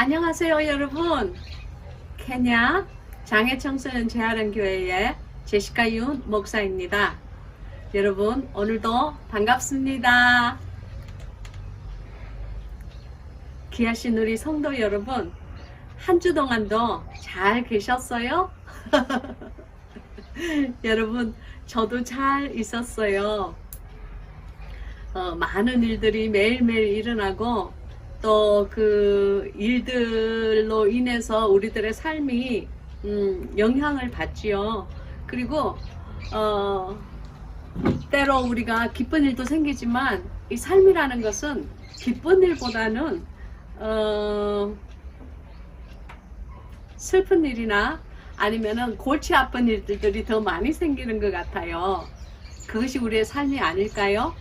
안녕하세요 여러분. 케냐 장애청소년 재활원교회의 제시카 윤 목사입니다. 여러분 오늘도 반갑습니다. 귀하신 우리 성도 여러분, 한 주 동안도 잘 계셨어요? 여러분 저도 잘 있었어요. 많은 일들이 매일매일 일어나고 또 그 일들로 인해서 우리들의 삶이 영향을 받지요. 그리고 때로 우리가 기쁜 일도 생기지만 이 삶이라는 것은 기쁜 일보다는 슬픈 일이나 아니면은 골치 아픈 일들이 더 많이 생기는 것 같아요. 그것이 우리의 삶이 아닐까요?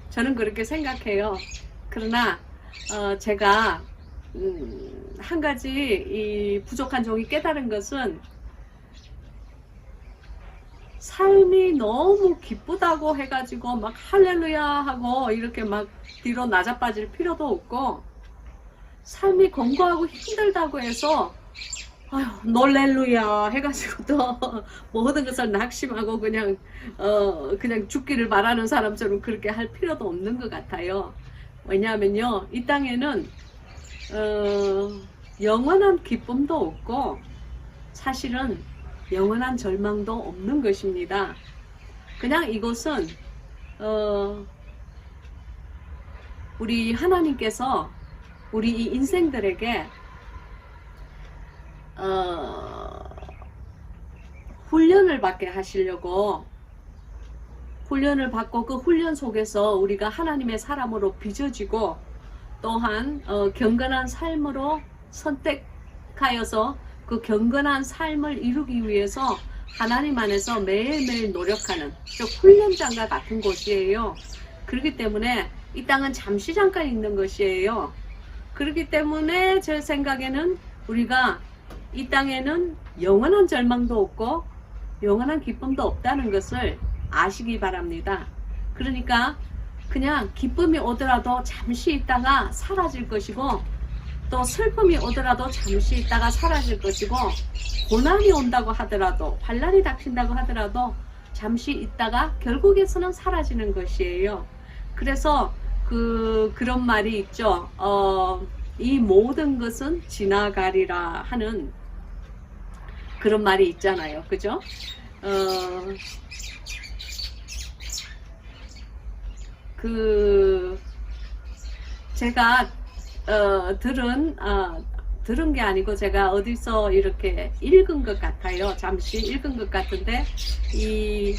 저는 그렇게 생각해요. 그러나 제가 한 가지 이 부족한 종이 깨달은 것은, 삶이 너무 기쁘다고 해가지고 막 할렐루야 하고 이렇게 막 뒤로 낮아빠질 필요도 없고, 삶이 공고하고 힘들다고 해서 아유 놀렐루야 해가지고 또 모든 것을 낙심하고 그냥 죽기를 바라는 사람처럼 그렇게 할 필요도 없는 것 같아요. 왜냐하면요, 이 땅에는 영원한 기쁨도 없고 사실은 영원한 절망도 없는 것입니다. 그냥 이것은 우리 하나님께서 우리 이 인생들에게 훈련을 받게 하시려고, 훈련을 받고 그 훈련 속에서 우리가 하나님의 사람으로 빚어지고, 또한 경건한 삶으로 선택하여서 그 경건한 삶을 이루기 위해서 하나님 안에서 매일매일 노력하는 훈련장과 같은 곳이에요. 그렇기 때문에 이 땅은 잠시 잠깐 있는 것이에요. 그렇기 때문에 제 생각에는 우리가 이 땅에는 영원한 절망도 없고 영원한 기쁨도 없다는 것을 아시기 바랍니다. 그러니까 그냥 기쁨이 오더라도 잠시 있다가 사라질 것이고, 또 슬픔이 오더라도 잠시 있다가 사라질 것이고, 고난이 온다고 하더라도, 환난이 닥친다고 하더라도 잠시 있다가 결국에서는 사라지는 것이에요. 그래서 그런 말이 있죠. 이 모든 것은 지나가리라 하는 그런 말이 있잖아요. 그죠? 제가 들은 게 아니고 제가 어디서 이렇게 읽은 것 같아요. 잠시 읽은 것 같은데, 이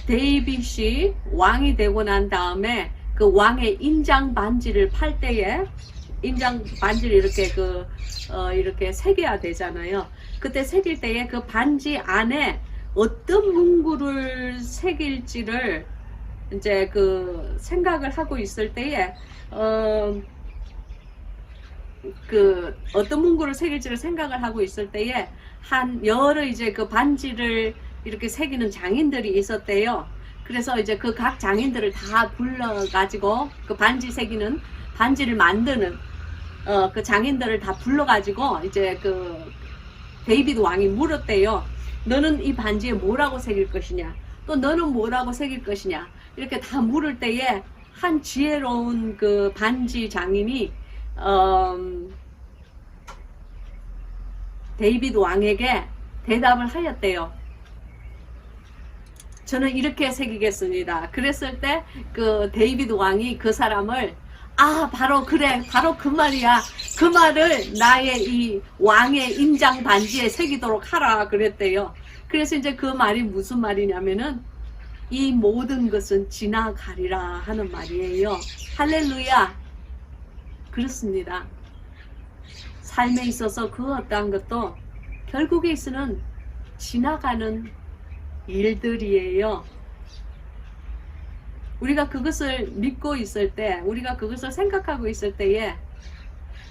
데이빗이 왕이 되고 난 다음에 그 왕의 인장 반지를 팔 때에, 인장 반지를 이렇게 이렇게 새겨야 되잖아요. 그때 새길 때에 그 반지 안에 어떤 문구를 새길지를 이제 생각을 하고 있을 때에 어떤 문구를 새길지를 생각을 하고 있을 때에 여러 이제 그 반지를 이렇게 새기는 장인들이 있었대요. 그래서 이제 그 각 장인들을 다 불러가지고 그 반지 새기는, 반지를 만드는 그 장인들을 다 불러가지고 이제 데이비드 왕이 물었대요. 너는 이 반지에 뭐라고 새길 것이냐? 또 너는 뭐라고 새길 것이냐? 이렇게 다 물을 때에 한 지혜로운 그 반지 장인이 데이비드 왕에게 대답을 하였대요. 저는 이렇게 새기겠습니다. 그랬을 때 그 데이비드 왕이 그 사람을, 바로 그래, 바로 그 말이야, 그 말을 나의 이 왕의 인장 반지에 새기도록 하라 그랬대요. 그래서 이제 그 말이 무슨 말이냐면은, 이 모든 것은 지나가리라 하는 말이에요. 할렐루야. 그렇습니다. 삶에 있어서 그 어떠한 것도 결국에 있어는 지나가는 일들이에요. 우리가 그것을 믿고 있을 때, 우리가 그것을 생각하고 있을 때에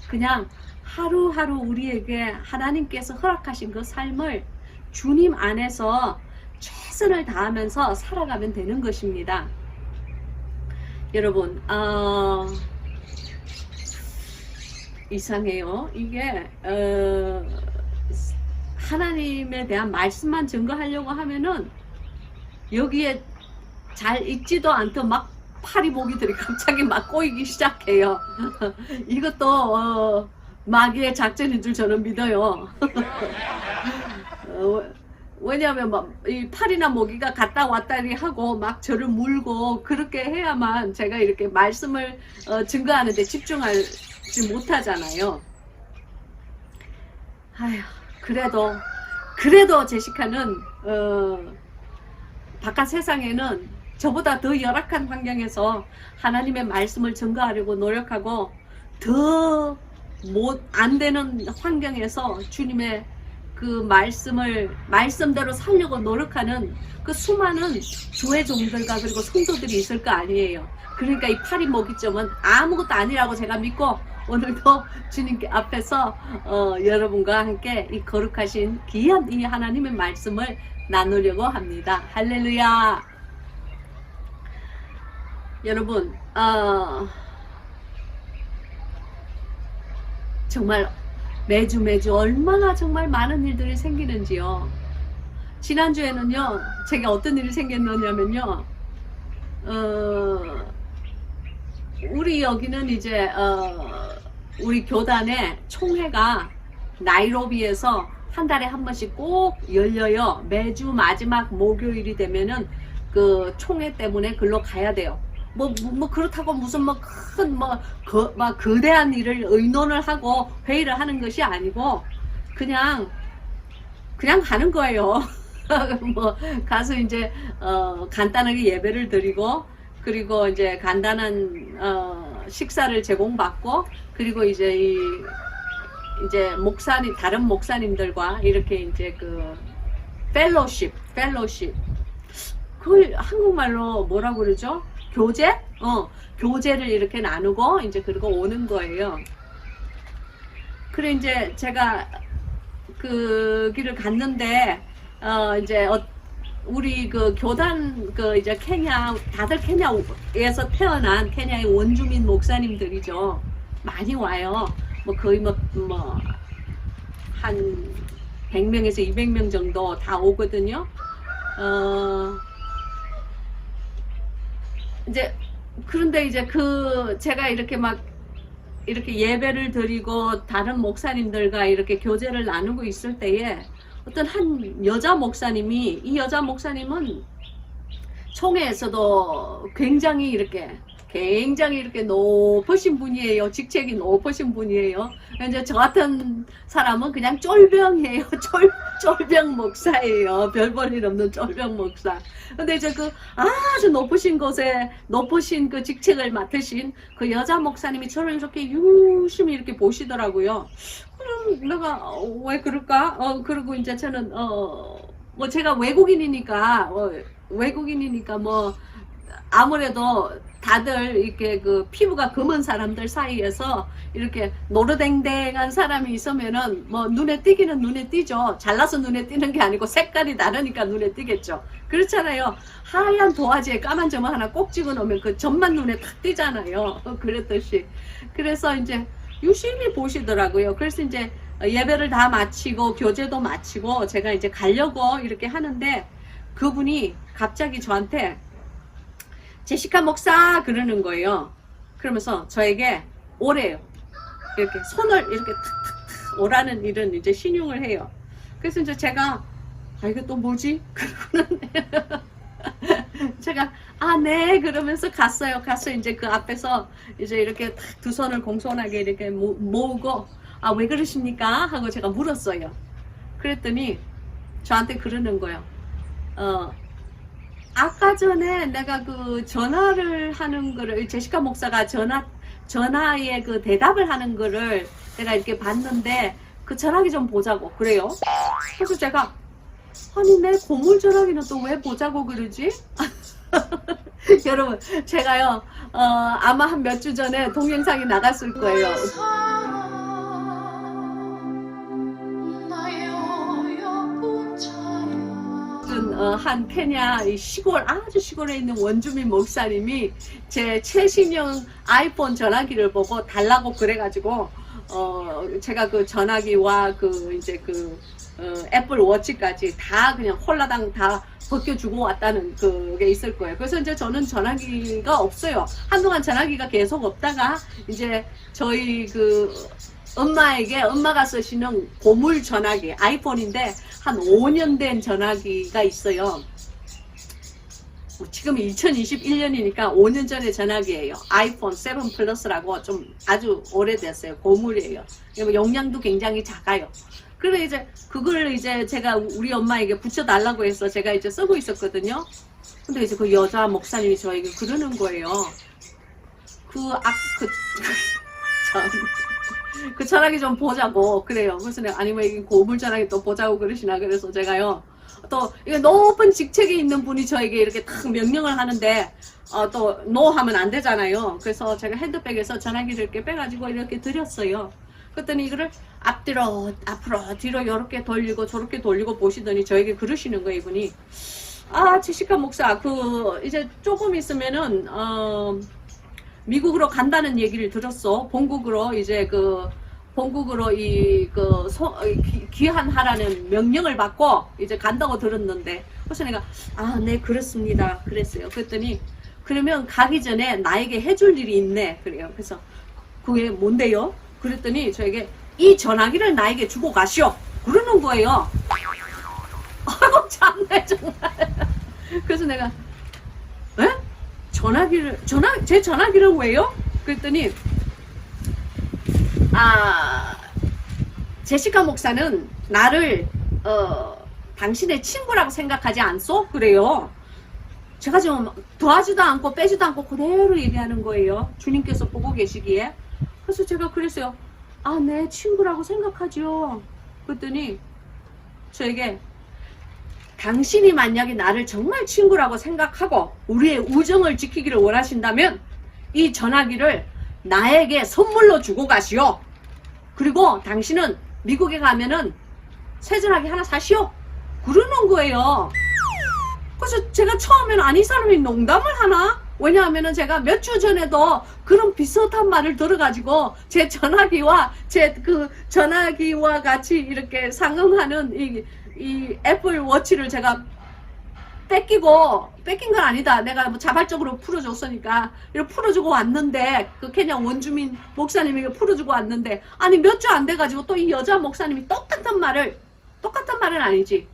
그냥 하루하루 우리에게 하나님께서 허락하신 그 삶을 주님 안에서 최선을 다하면서 살아가면 되는 것입니다. 여러분, 이상해요. 이게 하나님에 대한 말씀만 증거하려고 하면은 여기에 잘 읽지도 않던 막 파리보기들이 갑자기 막 꼬이기 시작해요. 이것도 마귀의 작전인 줄 저는 믿어요. 왜냐하면 막 이 파리나 모기가 갔다 왔다리 하고 막 저를 물고 그렇게 해야만 제가 이렇게 말씀을 증거하는데 집중하지 못하잖아요. 아휴, 그래도 제시카는 바깥 세상에는 저보다 더 열악한 환경에서 하나님의 말씀을 증거하려고 노력하고 더 안 되는 환경에서 주님의 그 말씀대로 살려고 노력하는 그 수많은 주의 종들과 그리고 성도들이 있을 거 아니에요. 그러니까 이 파리 모기점은 아무것도 아니라고 제가 믿고 오늘도 주님께 앞에서 여러분과 함께 이 거룩하신 귀한 이 하나님의 말씀을 나누려고 합니다. 할렐루야. 여러분 정말 매주 얼마나 정말 많은 일들이 생기는지요. 지난주에는요 제가 어떤 일이 생겼느냐면요 우리 여기는 이제 우리 교단의 총회가 나이로비에서 한 달에 한 번씩 꼭 열려요. 매주 마지막 목요일이 되면은 그 총회 때문에 글로 가야 돼요. 뭐 그렇다고 무슨 막 거대한 일을 의논을 하고 회의를 하는 것이 아니고 그냥 가는 거예요. 뭐 가서 이제 간단하게 예배를 드리고 그리고 이제 간단한 식사를 제공받고 그리고 이제 다른 목사님들과 이렇게 이제 그 펠로십 그걸 한국말로 뭐라고 그러죠? 교제? 교제를 이렇게 나누고 이제 그리고 오는 거예요. 그래 이제 제가 그 길을 갔는데 이제 우리 그 교단 그 이제 다들 케냐에서 태어난 케냐의 원주민 목사님들이죠. 많이 와요. 뭐 거의 한 100명에서 200명 정도 다 오거든요. 이제 그런데 이제 제가 이렇게 예배를 드리고 다른 목사님들과 이렇게 교제를 나누고 있을 때에 어떤 한 여자 목사님이 이 여자 목사님은 총회에서도 굉장히 이렇게 높으신 분이에요. 직책이 높으신 분이에요. 이제 저 같은 사람은 그냥 쫄병이에요. 쫄병 목사예요. 별 볼 일 없는 쫄병 목사. 근데 이제 그 아주 높으신 그 직책을 맡으신 그 여자 목사님이 저를 이렇게 유심히 이렇게 보시더라고요. 그럼 내가 왜 그럴까? 그리고 이제 저는 뭐 제가 외국인이니까 뭐 아무래도 다들 이렇게 그 피부가 검은 사람들 사이에서 이렇게 노르댕댕한 사람이 있으면은 뭐 눈에 띄기는 눈에 띄죠. 잘나서 눈에 띄는 게 아니고 색깔이 다르니까 눈에 띄겠죠. 그렇잖아요. 하얀 도화지에 까만 점 하나 꼭 찍어 놓으면 그 점만 눈에 탁 띄잖아요. 그랬듯이. 그래서 이제 유심히 보시더라고요. 그래서 이제 예배를 다 마치고 교제도 마치고 제가 이제 가려고 이렇게 하는데 그분이 갑자기 저한테 제시카 목사 그러는 거예요. 그러면서 저에게 오래요. 이렇게 손을 이렇게 탁탁탁 오라는 이런 이제 신용을 해요. 그래서 이제 제가 이게 또 뭐지? 그러고는 제가 네 그러면서 갔어요. 가서 이제 그 앞에서 이제 이렇게 탁 두 손을 공손하게 이렇게 모으고 왜 그러십니까? 하고 제가 물었어요. 그랬더니 저한테 그러는 거예요. 아까 전에 내가 그 전화를 하는 거를 제시카 목사가 전화에 그 대답을 하는 거를 내가 이렇게 봤는데 그 전화기 좀 보자고 그래요. 그래서 제가 아니 내 고물 전화기는 또 왜 보자고 그러지? 여러분 제가요 아마 한 몇 주 전에 동영상이 나갔을 거예요. 한 케냐 아주 시골에 있는 원주민 목사님이 제 최신형 아이폰 전화기를 보고 달라고 그래가지고 제가 그 전화기와 그 이제 그 애플 워치까지 다 그냥 홀라당 다 벗겨주고 왔다는 그게 있을 거예요. 그래서 이제 저는 전화기가 없어요. 한동안 전화기가 계속 없다가 이제 저희 그 엄마가 쓰시는 고물 전화기 아이폰인데 한 5년 된 전화기가 있어요. 지금 2021년이니까 5년 전의 전화기예요. 아이폰 7 플러스라고 좀 아주 오래됐어요. 고물이에요. 용량도 굉장히 작아요. 그래 이제 그걸 이제 제가 우리 엄마에게 붙여달라고 해서 제가 이제 쓰고 있었거든요. 근데 이제 그 여자 목사님이 저에게 그러는 거예요. 그 전화기 좀 보자고 그래요. 그래서 내가 아니면 이 고물 전화기 또 보자고 그러시나 그래서 제가요. 또 이게 높은 직책에 있는 분이 저에게 이렇게 탁 명령을 하는데 또 노 하면 안 되잖아요. 그래서 제가 핸드백에서 전화기를 이렇게 빼가지고 이렇게 드렸어요. 그랬더니 이거를 앞뒤로 앞으로 뒤로 이렇게 돌리고 저렇게 돌리고 보시더니 저에게 그러시는 거예요. 이분이 제시카 목사 그 이제 조금 있으면은 미국으로 간다는 얘기를 들었어. 본국으로 이제 그 본국으로 귀환하라는 명령을 받고 이제 간다고 들었는데 그래서 내가 네 그렇습니다 그랬어요. 그랬더니 그러면 가기 전에 나에게 해줄 일이 있네 그래요. 그래서 그게 뭔데요? 그랬더니 저에게 이 전화기를 나에게 주고 가시오 그러는 거예요. 아이고 참네 정말. 그래서 내가 제 전화기를 왜요? 그랬더니 제시카 목사는 나를 당신의 친구라고 생각하지 않소? 그래요. 제가 지금 더하지도 않고 빼지도 않고 그대로 얘기하는 거예요. 주님께서 보고 계시기에. 그래서 제가 그랬어요. 네 친구라고 생각하죠. 그랬더니 저에게 당신이 만약에 나를 정말 친구라고 생각하고 우리의 우정을 지키기를 원하신다면 이 전화기를 나에게 선물로 주고 가시오. 그리고 당신은 미국에 가면은 새 전화기 하나 사시오. 그러는 거예요. 그래서 제가 처음에는 이 사람이 농담을 하나? 왜냐하면은 제가 몇 주 전에도 그런 비슷한 말을 들어가지고 제 전화기와 제 그 전화기와 같이 이렇게 상응하는 이 애플 워치를 제가 뺏긴 건 아니다. 내가 뭐 자발적으로 풀어줬으니까 이렇게 풀어주고 왔는데 그 케냐 원주민 목사님에게 풀어주고 왔는데 아니 몇 주 안 돼가지고 또 이 여자 목사님이 똑같은 말은 아니지.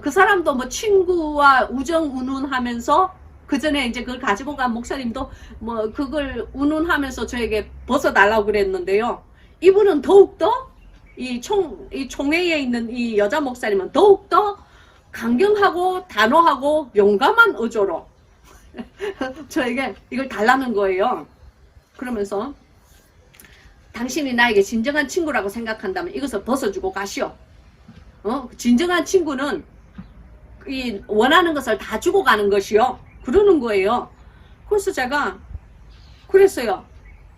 그 사람도 뭐 친구와 우정 운운하면서 그 전에 이제 그걸 가지고 간 목사님도 뭐 그걸 운운하면서 저에게 벗어달라고 그랬는데요. 이분은 더욱더 이 총회에 있는 이 여자 목사님은 더욱더 강경하고 단호하고 용감한 어조로 저에게 이걸 달라는 거예요. 그러면서 당신이 나에게 진정한 친구라고 생각한다면 이것을 벗어주고 가시오. 진정한 친구는 이 원하는 것을 다 주고 가는 것이요. 그러는 거예요. 그래서 제가 그랬어요.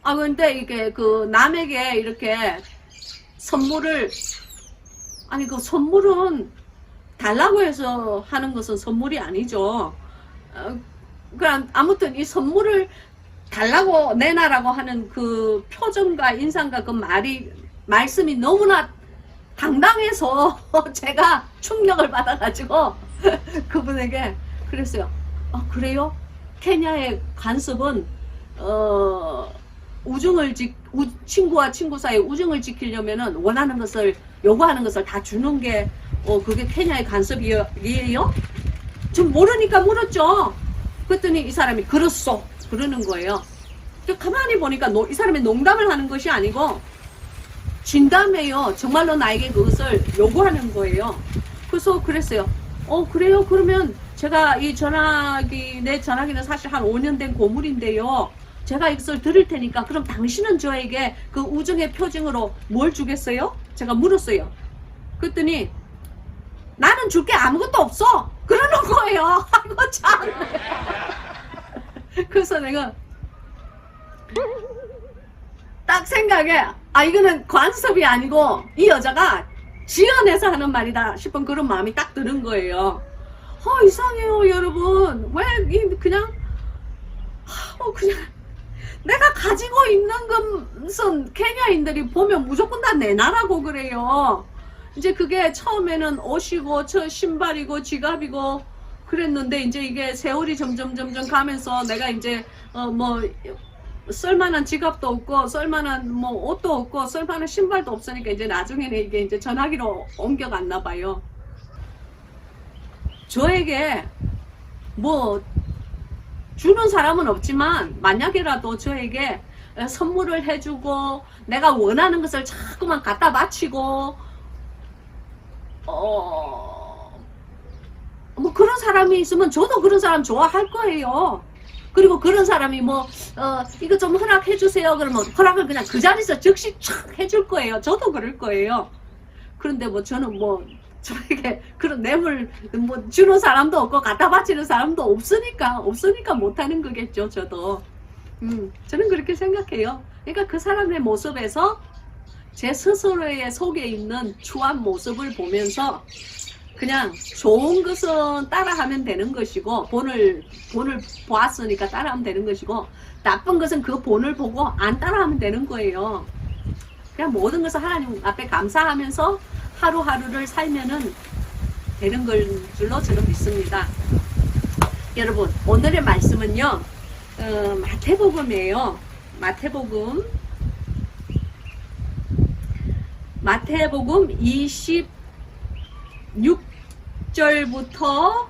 근데 이게 그 남에게 이렇게 선물을 그 선물은 달라고 해서 하는 것은 선물이 아니죠. 그럼 아무튼 이 선물을 달라고 내놔라고 하는 그 표정과 인상과 그 말씀이 너무나 당당해서 제가 충격을 받아가지고 그분에게 그랬어요. 그래요? 케냐의 관습은 친구와 친구 사이 우정을 지키려면은 원하는 것을 요구하는 것을 다 주는 게 그게 케냐의 관습이에요? 좀 모르니까 물었죠. 그랬더니 이 사람이 그렇소 그러는 거예요. 가만히 보니까 이 사람이 농담을 하는 것이 아니고 진담해요. 정말로 나에게 그것을 요구하는 거예요. 그래서 그랬어요. 그래요? 그러면 제가 이 내 전화기는 사실 한 5년 된 고물인데요. 제가 이것을 드릴 테니까 그럼 당신은 저에게 그 우정의 표징으로 뭘 주겠어요? 제가 물었어요. 그랬더니 나는 줄 게 아무것도 없어. 그러는 거예요. 아이고 참. 그래서 내가 딱 생각에 이거는 관습이 아니고 이 여자가 지어내서 하는 말이다 싶은 그런 마음이 딱 드는 거예요. 이상해요 여러분. 왜 그냥 내가 가지고 있는 황금선 케냐인들이 보면 무조건 다 내 나라고 그래요. 이제 그게 처음에는 옷이고 저 신발이고 지갑이고 그랬는데 이제 이게 세월이 점점 가면서 내가 이제 뭐 쓸만한 지갑도 없고 쓸만한 뭐 옷도 없고 쓸만한 신발도 없으니까 이제 나중에는 이게 이제 전화기로 옮겨갔나 봐요. 저에게 뭐 주는 사람은 없지만 만약에라도 저에게 선물을 해주고 내가 원하는 것을 자꾸만 갖다 바치고 뭐 그런 사람이 있으면 저도 그런 사람 좋아할 거예요. 그리고 그런 사람이 뭐 이거 좀 허락해 주세요 그러면 허락을 그냥 그 자리에서 즉시 촥 해줄 거예요. 저도 그럴 거예요. 그런데 뭐 저는 뭐 저에게 그런 뇌물 뭐 주는 사람도 없고 갖다 바치는 사람도 없으니까 못하는 거겠죠. 저도 저는 그렇게 생각해요. 그러니까 그 사람의 모습에서 제 스스로의 속에 있는 추한 모습을 보면서 그냥 좋은 것은 따라하면 되는 것이고 본을 보았으니까 따라하면 되는 것이고 나쁜 것은 그 본을 보고 안 따라하면 되는 거예요. 그냥 모든 것을 하나님 앞에 감사하면서 하루하루를 살면은 되는 걸 줄로 저는 믿습니다. 여러분 오늘의 말씀은요 마태복음이에요. 마태복음 26절부터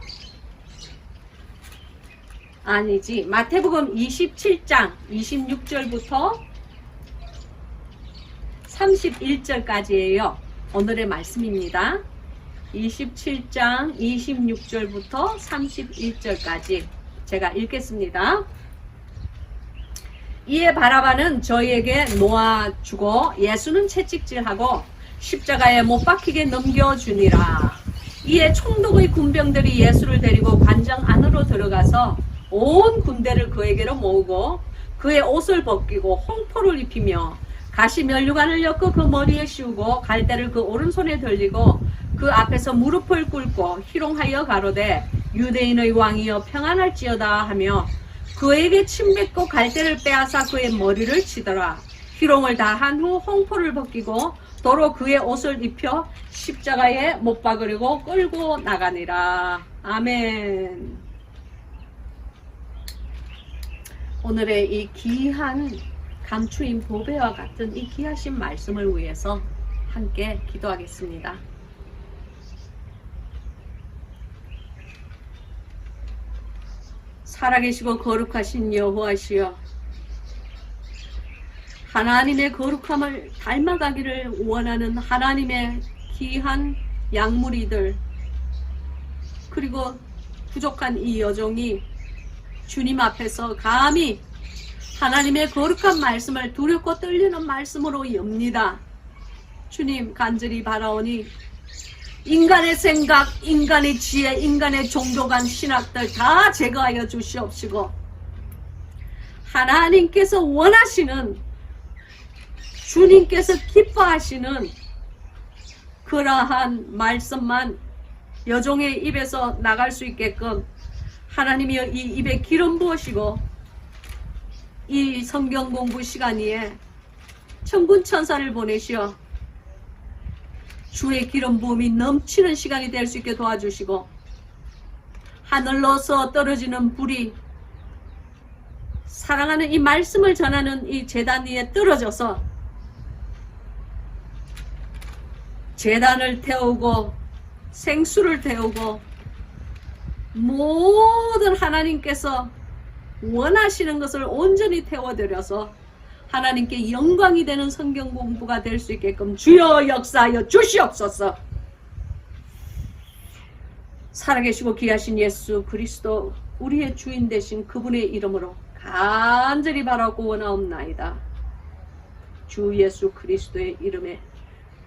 아니지 마태복음 27장 26절부터 31절까지예요. 오늘의 말씀입니다. 27장 26절부터 31절까지 제가 읽겠습니다. 이에 바라바는 저희에게 놓아주고 예수는 채찍질하고 십자가에 못 박히게 넘겨주니라. 이에 총독의 군병들이 예수를 데리고 관장 안으로 들어가서 온 군대를 그에게로 모으고 그의 옷을 벗기고 홍포를 입히며 가시 면류관을 엮어 그 머리에 씌우고 갈대를 그 오른손에 들리고 그 앞에서 무릎을 꿇고 희롱하여 가로되 유대인의 왕이여 평안할지어다 하며 그에게 침 뱉고 갈대를 빼앗아 그의 머리를 치더라. 희롱을 다 한 후 홍포를 벗기고 도로 그의 옷을 입혀 십자가에 못 박으려고 끌고 나가니라. 아멘. 오늘의 이 귀한 감추인 보배와 같은 이 귀하신 말씀을 위해서 함께 기도하겠습니다. 살아계시고 거룩하신 여호와시여, 하나님의 거룩함을 닮아가기를 원하는 하나님의 귀한 양무리들, 그리고 부족한 이 여종이 주님 앞에서 감히 하나님의 거룩한 말씀을 두렵고 떨리는 말씀으로 엽니다. 주님 간절히 바라오니 인간의 생각, 인간의 지혜, 인간의 종교관 신학들 다 제거하여 주시옵시고 하나님께서 원하시는, 주님께서 기뻐하시는 그러한 말씀만 여종의 입에서 나갈 수 있게끔 하나님이 이 입에 기름 부으시고 이 성경 공부 시간에 천군 천사를 보내시어 주의 기름 부음이 넘치는 시간이 될 수 있게 도와주시고 하늘로서 떨어지는 불이 사랑하는 이 말씀을 전하는 이 제단 위에 떨어져서 제단을 태우고 생수를 태우고 모든 하나님께서 원하시는 것을 온전히 태워드려서 하나님께 영광이 되는 성경 공부가 될 수 있게끔 주여 역사하여 주시옵소서. 살아계시고 귀하신 예수 그리스도 우리의 주인 되신 그분의 이름으로 간절히 바라고 원하옵나이다. 주 예수 그리스도의 이름에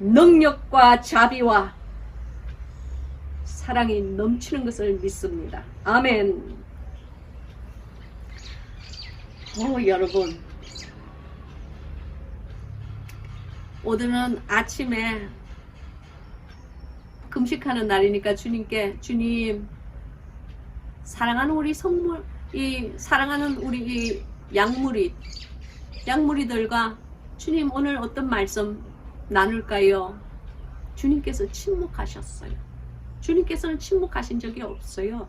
능력과 자비와 사랑이 넘치는 것을 믿습니다. 아멘. 여러분, 오늘은 아침에 금식하는 날이니까 주님께, 주님 사랑하는 우리 성물, 이 사랑하는 우리 이 양무리 양무리들과 주님 오늘 어떤 말씀 나눌까요? 주님께서 침묵하셨어요. 주님께서는 침묵하신 적이 없어요.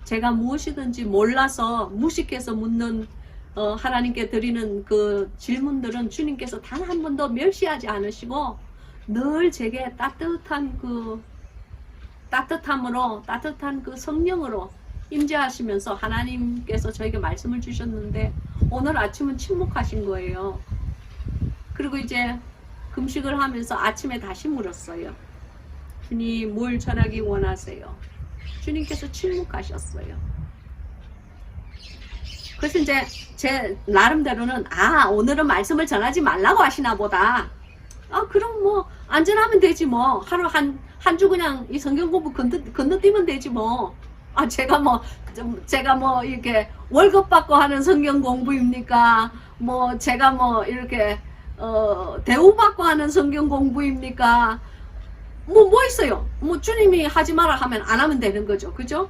제가 무엇이든지 몰라서 무식해서 묻는 하나님께 드리는 그 질문들은 주님께서 단 한 번도 멸시하지 않으시고 늘 제게 따뜻함으로 따뜻한 그 성령으로 임재하시면서 하나님께서 저에게 말씀을 주셨는데 오늘 아침은 침묵하신 거예요. 그리고 이제 금식을 하면서 아침에 다시 물었어요. 주님 뭘 전하기 원하세요? 주님께서 침묵하셨어요. 그래서 이제 제 나름대로는 오늘은 말씀을 전하지 말라고 하시나 보다. 그럼 뭐 안전하면 되지 뭐. 하루 한 주 그냥 이 성경 공부 건너뛰면 되지 뭐. 제가 뭐 이렇게 월급 받고 하는 성경 공부입니까? 뭐 제가 뭐 이렇게 대우받고 하는 성경 공부입니까? 뭐 있어요? 뭐 주님이 하지 마라 하면 안 하면 되는 거죠. 그죠?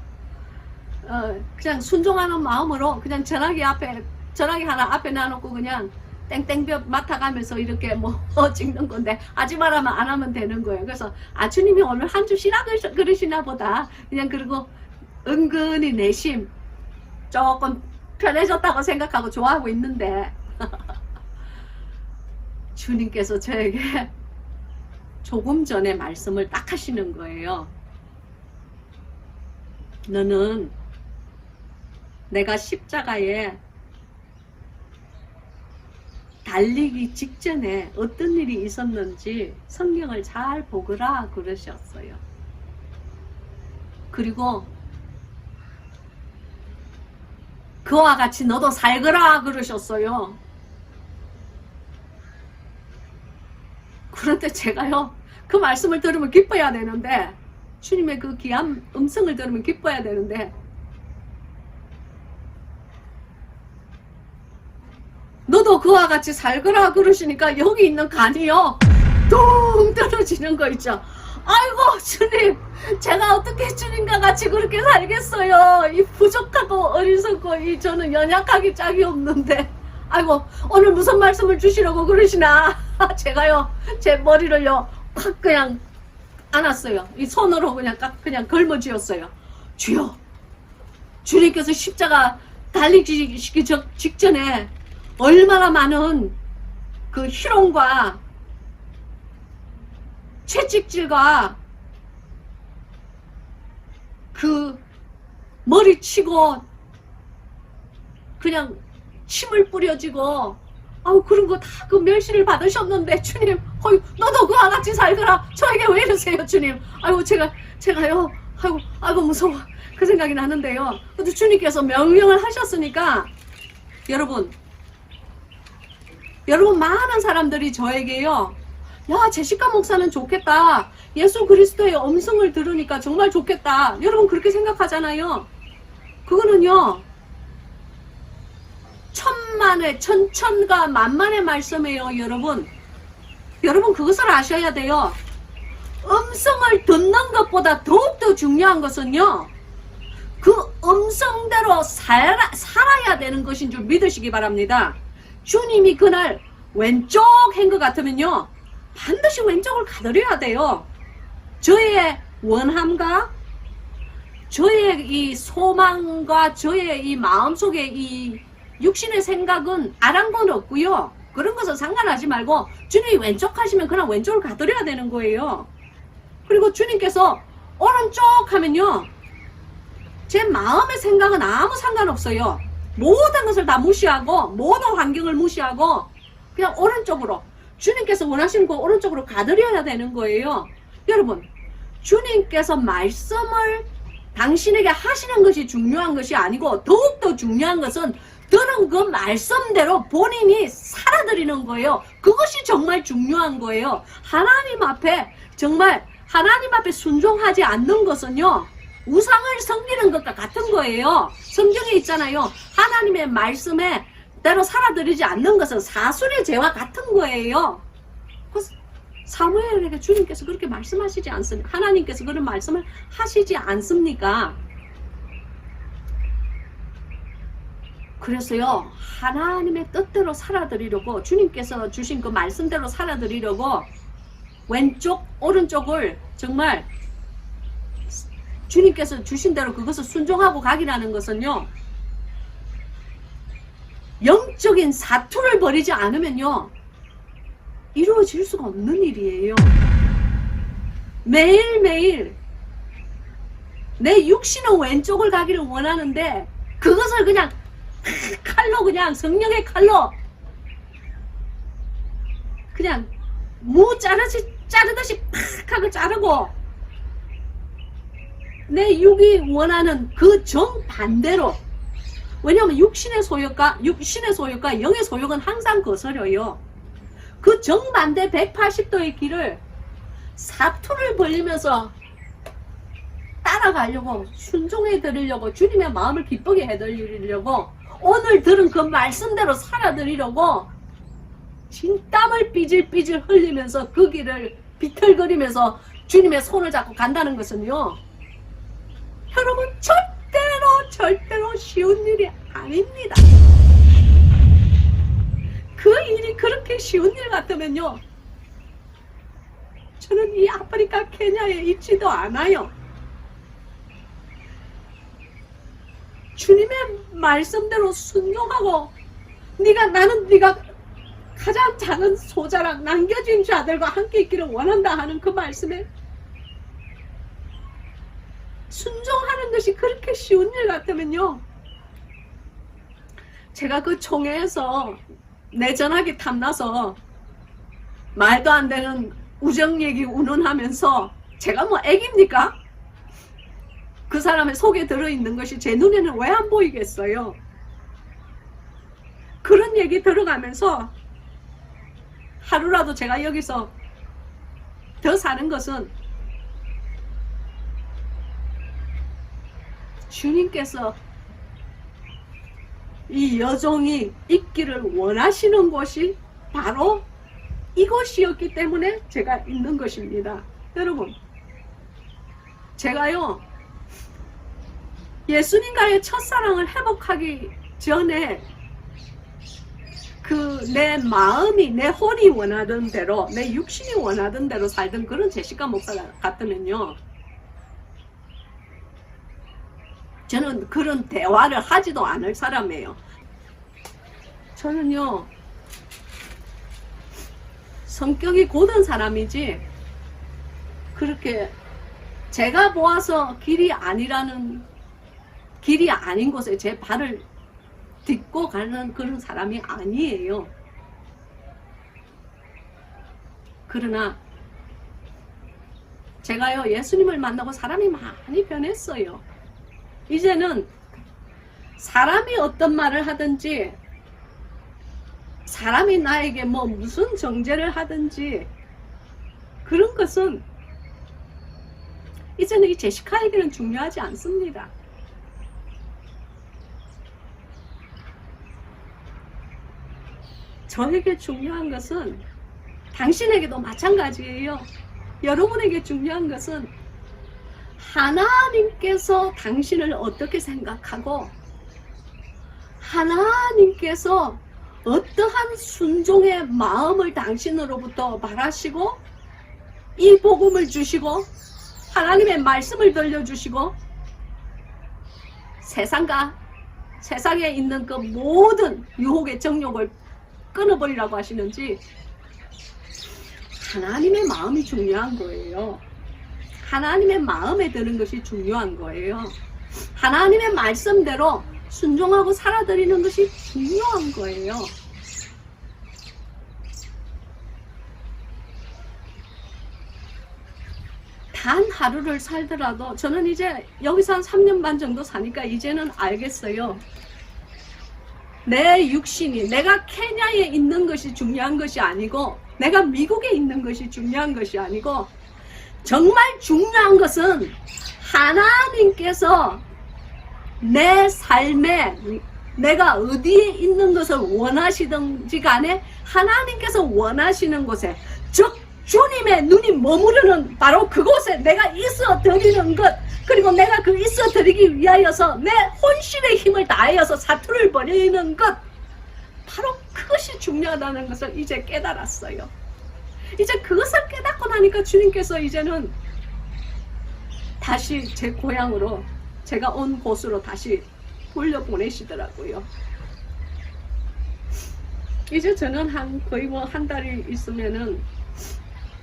그냥 순종하는 마음으로 그냥 전화기 하나 앞에 놔놓고 그냥 땡땡볕 맡아가면서 이렇게 뭐 찍는 건데 하지 말하면 안 하면 되는 거예요. 그래서 주님이 오늘 한 주 쉬라 그러시나 보다. 그냥 그리고 은근히 내심 조금 편해졌다고 생각하고 좋아하고 있는데 주님께서 저에게 조금 전에 말씀을 딱 하시는 거예요. 너는 내가 십자가에 달리기 직전에 어떤 일이 있었는지 성경을 잘 보거라 그러셨어요. 그리고 그와 같이 너도 살거라 그러셨어요. 그런데 제가요 그 말씀을 들으면 기뻐야 되는데 주님의 그 귀한 음성을 들으면 기뻐야 되는데 너도 그와 같이 살거라 그러시니까 여기 있는 간이요 둥 떨어지는 거 있죠. 아이고 주님 제가 어떻게 주님과 같이 그렇게 살겠어요. 이 부족하고 어리석고 저는 연약하기 짝이 없는데 아이고 오늘 무슨 말씀을 주시려고 그러시나. 제가요 제 머리를요 확 그냥 안았어요. 이 손으로 그냥 걸머쥐었어요. 주여 주님께서 십자가 달리기 직전에 얼마나 많은 그 희롱과 채찍질과 그 머리치고 그냥 침을 뿌려지고 그런 거 다 그 멸시를 받으셨는데 주님 너도 그와 같이 살거라. 저에게 왜 이러세요 주님. 제가요 아이고 무서워. 그 생각이 나는데요. 근데 주님께서 명령을 하셨으니까 여러분 많은 사람들이 저에게요 야 제시카 목사는 좋겠다. 예수 그리스도의 음성을 들으니까 정말 좋겠다. 여러분 그렇게 생각하잖아요. 그거는요 천만의 천천과 만만의 말씀이에요. 여러분 그것을 아셔야 돼요. 음성을 듣는 것보다 더욱더 중요한 것은요 그 음성대로 살아야 되는 것인 줄 믿으시기 바랍니다. 주님이 그날 왼쪽 한 것 같으면요 반드시 왼쪽을 가드려야 돼요. 저의 원함과 저의 이 소망과 저의 이 마음속에 이 육신의 생각은 아랑곳 없고요. 그런 것은 상관하지 말고 주님이 왼쪽 하시면 그냥 왼쪽을 가드려야 되는 거예요. 그리고 주님께서 오른쪽 하면요 제 마음의 생각은 아무 상관없어요. 모든 것을 다 무시하고 모든 환경을 무시하고 그냥 오른쪽으로 주님께서 원하시는 거 오른쪽으로 가드려야 되는 거예요. 여러분 주님께서 말씀을 당신에게 하시는 것이 중요한 것이 아니고 더욱더 중요한 것은 들은 그 말씀대로 본인이 살아드리는 거예요. 그것이 정말 중요한 거예요. 하나님 앞에 순종하지 않는 것은요 우상을 섬기는 것과 같은 거예요. 성경에 있잖아요. 하나님의 말씀에 대로 살아들이지 않는 것은 사술의 죄와 같은 거예요. 사무엘에게 주님께서 그렇게 말씀하시지 않습니까? 하나님께서 그런 말씀을 하시지 않습니까? 그래서요, 하나님의 뜻대로 살아드리려고, 주님께서 주신 그 말씀대로 살아드리려고 왼쪽 오른쪽을 정말 주님께서 주신 대로 그것을 순종하고 가기라는 것은요, 영적인 사투를 벌이지 않으면요 이루어질 수가 없는 일이에요. 매일매일 내 육신은 왼쪽을 가기를 원하는데 그것을 그냥 칼로, 그냥 성령의 칼로 그냥 무 자르듯이 팍 하고 자르고, 내 육이 원하는 그 정반대로. 왜냐하면 육신의 소욕과 영의 소욕은 항상 거스려요. 그 정반대 180도의 길을 사투를 벌리면서 따라가려고, 순종해 드리려고, 주님의 마음을 기쁘게 해드리려고, 오늘 들은 그 말씀대로 살아드리려고 진땀을 삐질삐질 흘리면서 그 길을 비틀거리면서 주님의 손을 잡고 간다는 것은요, 여러분 절대로 쉬운 일이 아닙니다. 그 일이 그렇게 쉬운 일 같으면요, 저는 이 아프리카 케냐에 있지도 않아요. 주님의 말씀대로 순종하고, 나는 네가 가장 작은 소자랑 남겨진 자들과 함께 있기를 원한다 하는 그 말씀에 순종하는 것이 그렇게 쉬운 일 같으면요, 제가 그 총회에서 내전하기 탐나서 말도 안 되는 우정 얘기 운운하면서, 제가 뭐 애기입니까? 그 사람의 속에 들어있는 것이 제 눈에는 왜 안 보이겠어요? 그런 얘기 들어가면서 하루라도 제가 여기서 더 사는 것은 주님께서 이 여종이 있기를 원하시는 곳이 바로 이곳이었기 때문에 제가 있는 것입니다. 여러분, 제가요 예수님과의 첫사랑을 회복하기 전에 그 내 마음이, 내 혼이 원하던 대로, 내 육신이 원하던 대로 살던 그런 제시카 목사 같으면요, 저는 그런 대화를 하지도 않을 사람이에요. 저는요 성격이 고든 사람이지, 그렇게 제가 보아서 길이 아닌 곳에 제 발을 딛고 가는 그런 사람이 아니에요. 그러나 제가요 예수님을 만나고 사람이 많이 변했어요. 이제는 사람이 어떤 말을 하든지, 사람이 나에게 뭐 무슨 정죄를 하든지, 그런 것은 이제는 이 제시카에게는 중요하지 않습니다. 저에게 중요한 것은, 당신에게도 마찬가지예요. 여러분에게 중요한 것은 하나님께서 당신을 어떻게 생각하고, 하나님께서 어떠한 순종의 마음을 당신으로부터 바라시고, 이 복음을 주시고, 하나님의 말씀을 들려주시고, 세상에 있는 그 모든 유혹의 정욕을 끊어버리라고 하시는지, 하나님의 마음이 중요한 거예요. 하나님의 마음에 드는 것이 중요한 거예요. 하나님의 말씀대로 순종하고 살아드리는 것이 중요한 거예요. 단 하루를 살더라도, 저는 이제 여기서 한 3년 반 정도 사니까 이제는 알겠어요. 내 육신이, 내가 케냐에 있는 것이 중요한 것이 아니고, 내가 미국에 있는 것이 중요한 것이 아니고, 정말 중요한 것은 하나님께서 내 삶에, 내가 어디에 있는 것을 원하시든지 간에 하나님께서 원하시는 곳에, 즉 주님의 눈이 머무르는 바로 그곳에 내가 있어 드리는 것, 그리고 내가 그 있어 드리기 위하여서 내 혼신의 힘을 다하여서 사투를 벌이는 것, 바로 그것이 중요하다는 것을 이제 깨달았어요. 이제 그것을 깨닫고 나니까 주님께서 이제는 다시 제 고향으로, 제가 온 곳으로 다시 돌려보내시더라고요. 이제 저는 거의 한 달이 있으면은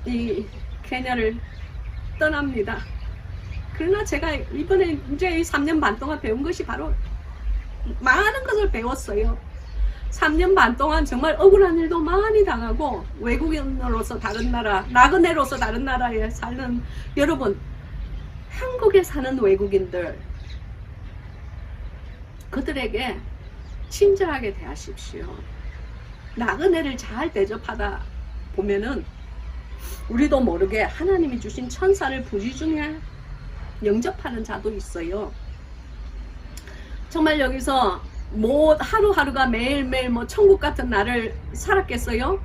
이 케냐를 떠납니다. 그러나 제가 이번에 이제 3년 반 동안 배운 것이 바로 많은 것을 배웠어요. 3년 반 동안 정말 억울한 일도 많이 당하고, 외국인으로서 다른 나라, 나그네로서 다른 나라에 사는 여러분, 한국에 사는 외국인들, 그들에게 친절하게 대하십시오. 나그네를 잘 대접하다 보면은 우리도 모르게 하나님이 주신 천사를 부지 중에 영접하는 자도 있어요. 정말 여기서 뭐 하루하루가 매일매일 뭐 천국 같은 날을 살았겠어요?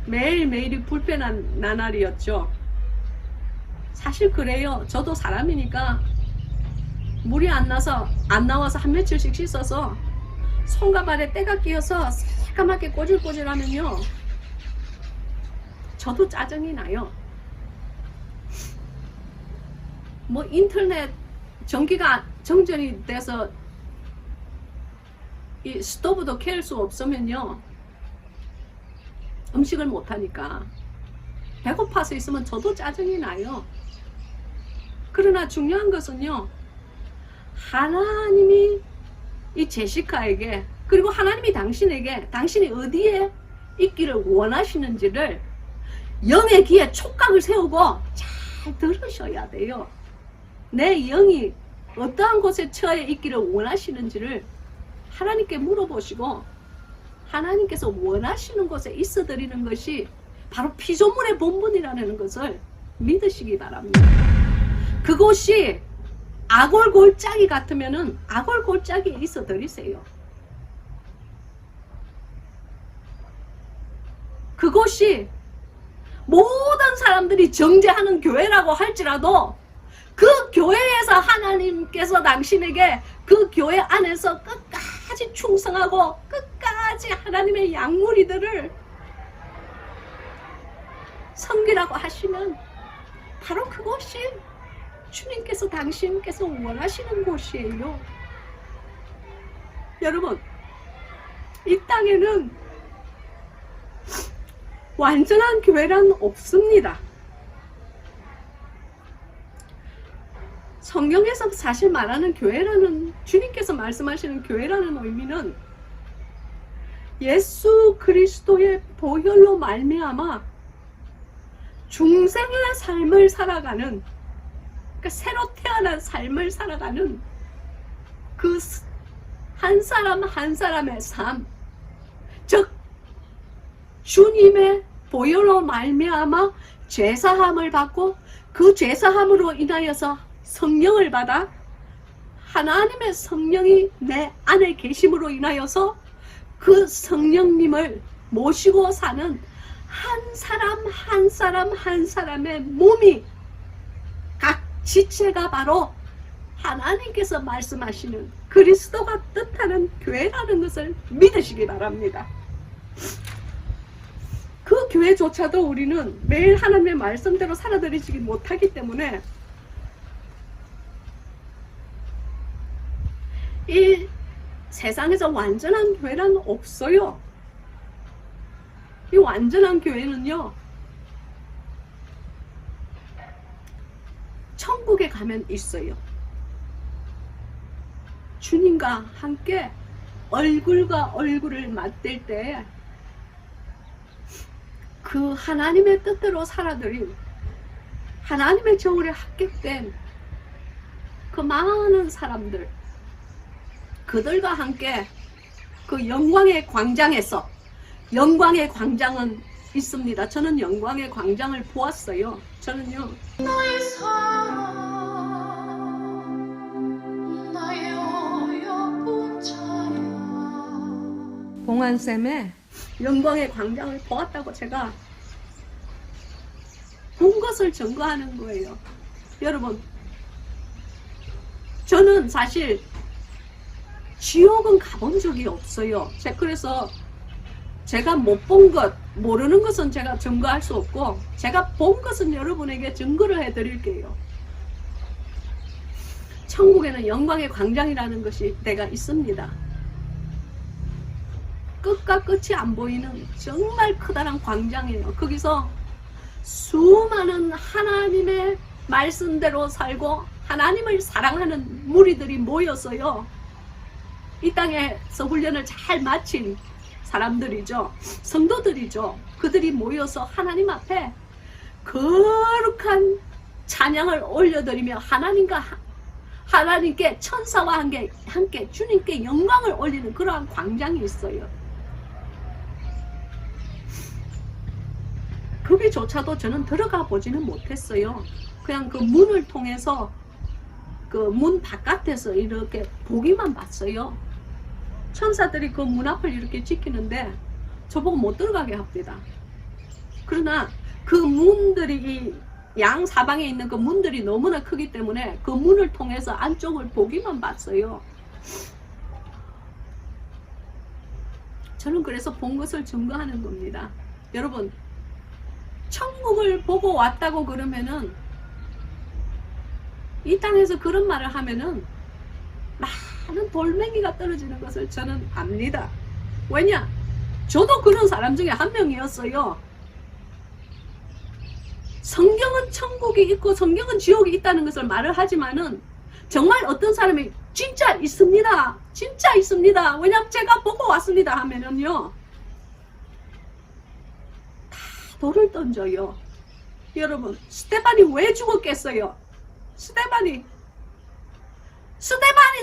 매일매일이 불편한 나날이었죠. 사실 그래요. 저도 사람이니까 물이 안 나와서 한 며칠씩 씻어서 손과 발에 때가 끼어서 새까맣게 꼬질꼬질하면요, 저도 짜증이 나요. 뭐 인터넷 전기가 정전이 돼서 이 스토브도 켤 수 없으면요, 음식을 못하니까 배고파서 있으면 저도 짜증이 나요. 그러나 중요한 것은요, 하나님이 이 제시카에게, 그리고 하나님이 당신에게, 당신이 어디에 있기를 원하시는지를 영의 귀에 촉각을 세우고 잘 들으셔야 돼요. 내 영이 어떠한 곳에 처해 있기를 원하시는지를 하나님께 물어보시고, 하나님께서 원하시는 곳에 있어 드리는 것이 바로 피조물의 본분이라는 것을 믿으시기 바랍니다. 그곳이 아골 골짜기 같으면은 아골 골짜기에 있어 드리세요. 그곳이 모든 사람들이 정죄하는 교회라고 할지라도 그 교회에서 하나님께서 당신에게 그 교회 안에서 끝까지 충성하고 끝까지 하나님의 양무리들을 섬기라고 하시면 바로 그곳이 주님께서, 당신께서 원하시는 곳이에요. 여러분, 이 땅에는 완전한 교회란 없습니다. 성경에서 사실 말하는 교회라는, 주님께서 말씀하시는 교회라는 의미는 예수 그리스도의 보혈로 말미암아 중생의 삶을 살아가는, 그러니까 새로 태어난 삶을 살아가는 그 한 사람 한 사람의 삶, 즉 주님의 보혈로 말미암아 죄사함을 받고 그 죄사함으로 인하여서 성령을 받아 하나님의 성령이 내 안에 계심으로 인하여서 그 성령님을 모시고 사는 한 사람 한 사람 한 사람의 몸이, 각 지체가 바로 하나님께서 말씀하시는 그리스도가 뜻하는 교회라는 것을 믿으시기 바랍니다. 그 교회조차도 우리는 매일 하나님의 말씀대로 살아들이지 못하기 때문에 이 세상에서 완전한 교회란 없어요. 이 완전한 교회는요, 천국에 가면 있어요. 주님과 함께 얼굴과 얼굴을 맞댈 때 그 하나님의 뜻대로 살아들인, 하나님의 정월에 합격된 그 많은 사람들, 그들과 함께 그 영광의 광장에서, 영광의 광장은 있습니다. 저는 영광의 광장을 보았어요. 저는요, 나의 사랑, 나의 어여쁜 자야. 봉안쌤의 영광의 광장을 보았다고 제가 본 것을 증거하는 거예요. 여러분, 저는 사실 지옥은 가본 적이 없어요. 그래서 제가 못 본 것, 모르는 것은 제가 증거할 수 없고, 제가 본 것은 여러분에게 증거를 해드릴게요. 천국에는 영광의 광장이라는 것이 때가 있습니다. 끝과 끝이 안 보이는 정말 커다란 광장이에요. 거기서 수많은 하나님의 말씀대로 살고 하나님을 사랑하는 무리들이 모였어요. 이 땅에서 훈련을 잘 마친 사람들이죠. 성도들이죠. 그들이 모여서 하나님 앞에 거룩한 찬양을 올려드리며 하나님께 천사와 함께 주님께 영광을 올리는 그러한 광장이 있어요. 거기조차도 저는 들어가 보지는 못했어요. 그냥 그 문을 통해서 그 문 바깥에서 이렇게 보기만 봤어요. 천사들이 그 문 앞을 이렇게 지키는데 저보고 못 들어가게 합니다. 그러나 그 문들이 양 사방에 있는 그 문들이 너무나 크기 때문에 그 문을 통해서 안쪽을 보기만 봤어요. 저는 그래서 본 것을 증거하는 겁니다. 여러분, 천국을 보고 왔다고 그러면은, 이 땅에서 그런 말을 하면은 많은 돌멩이가 떨어지는 것을 저는 압니다. 왜냐? 저도 그런 사람 중에 한 명이었어요. 성경은 천국이 있고 성경은 지옥이 있다는 것을 말을 하지만은 정말 어떤 사람이 진짜 있습니다. 진짜 있습니다. 왜냐면 제가 보고 왔습니다 하면은요, 다 돌을 던져요. 여러분, 스테반이 왜 죽었겠어요? 스테반이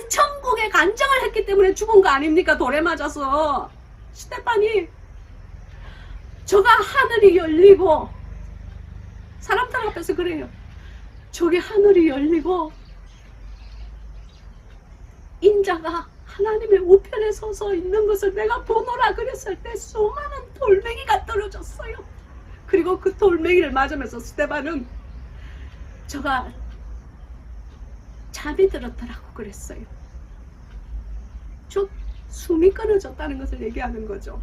천국에 간증을 했기 때문에 죽은 거 아닙니까? 돌에 맞아서. 스테반이 저가 하늘이 열리고, 사람들 앞에서 그래요. 저기 하늘이 열리고 인자가 하나님의 우편에 서서 있는 것을 내가 보노라 그랬을 때 수많은 돌멩이가 떨어졌어요. 그리고 그 돌멩이를 맞으면서 스테반은 저가 잠이 들었더라고 그랬어요. 저 숨이 끊어졌다는 것을 얘기하는 거죠.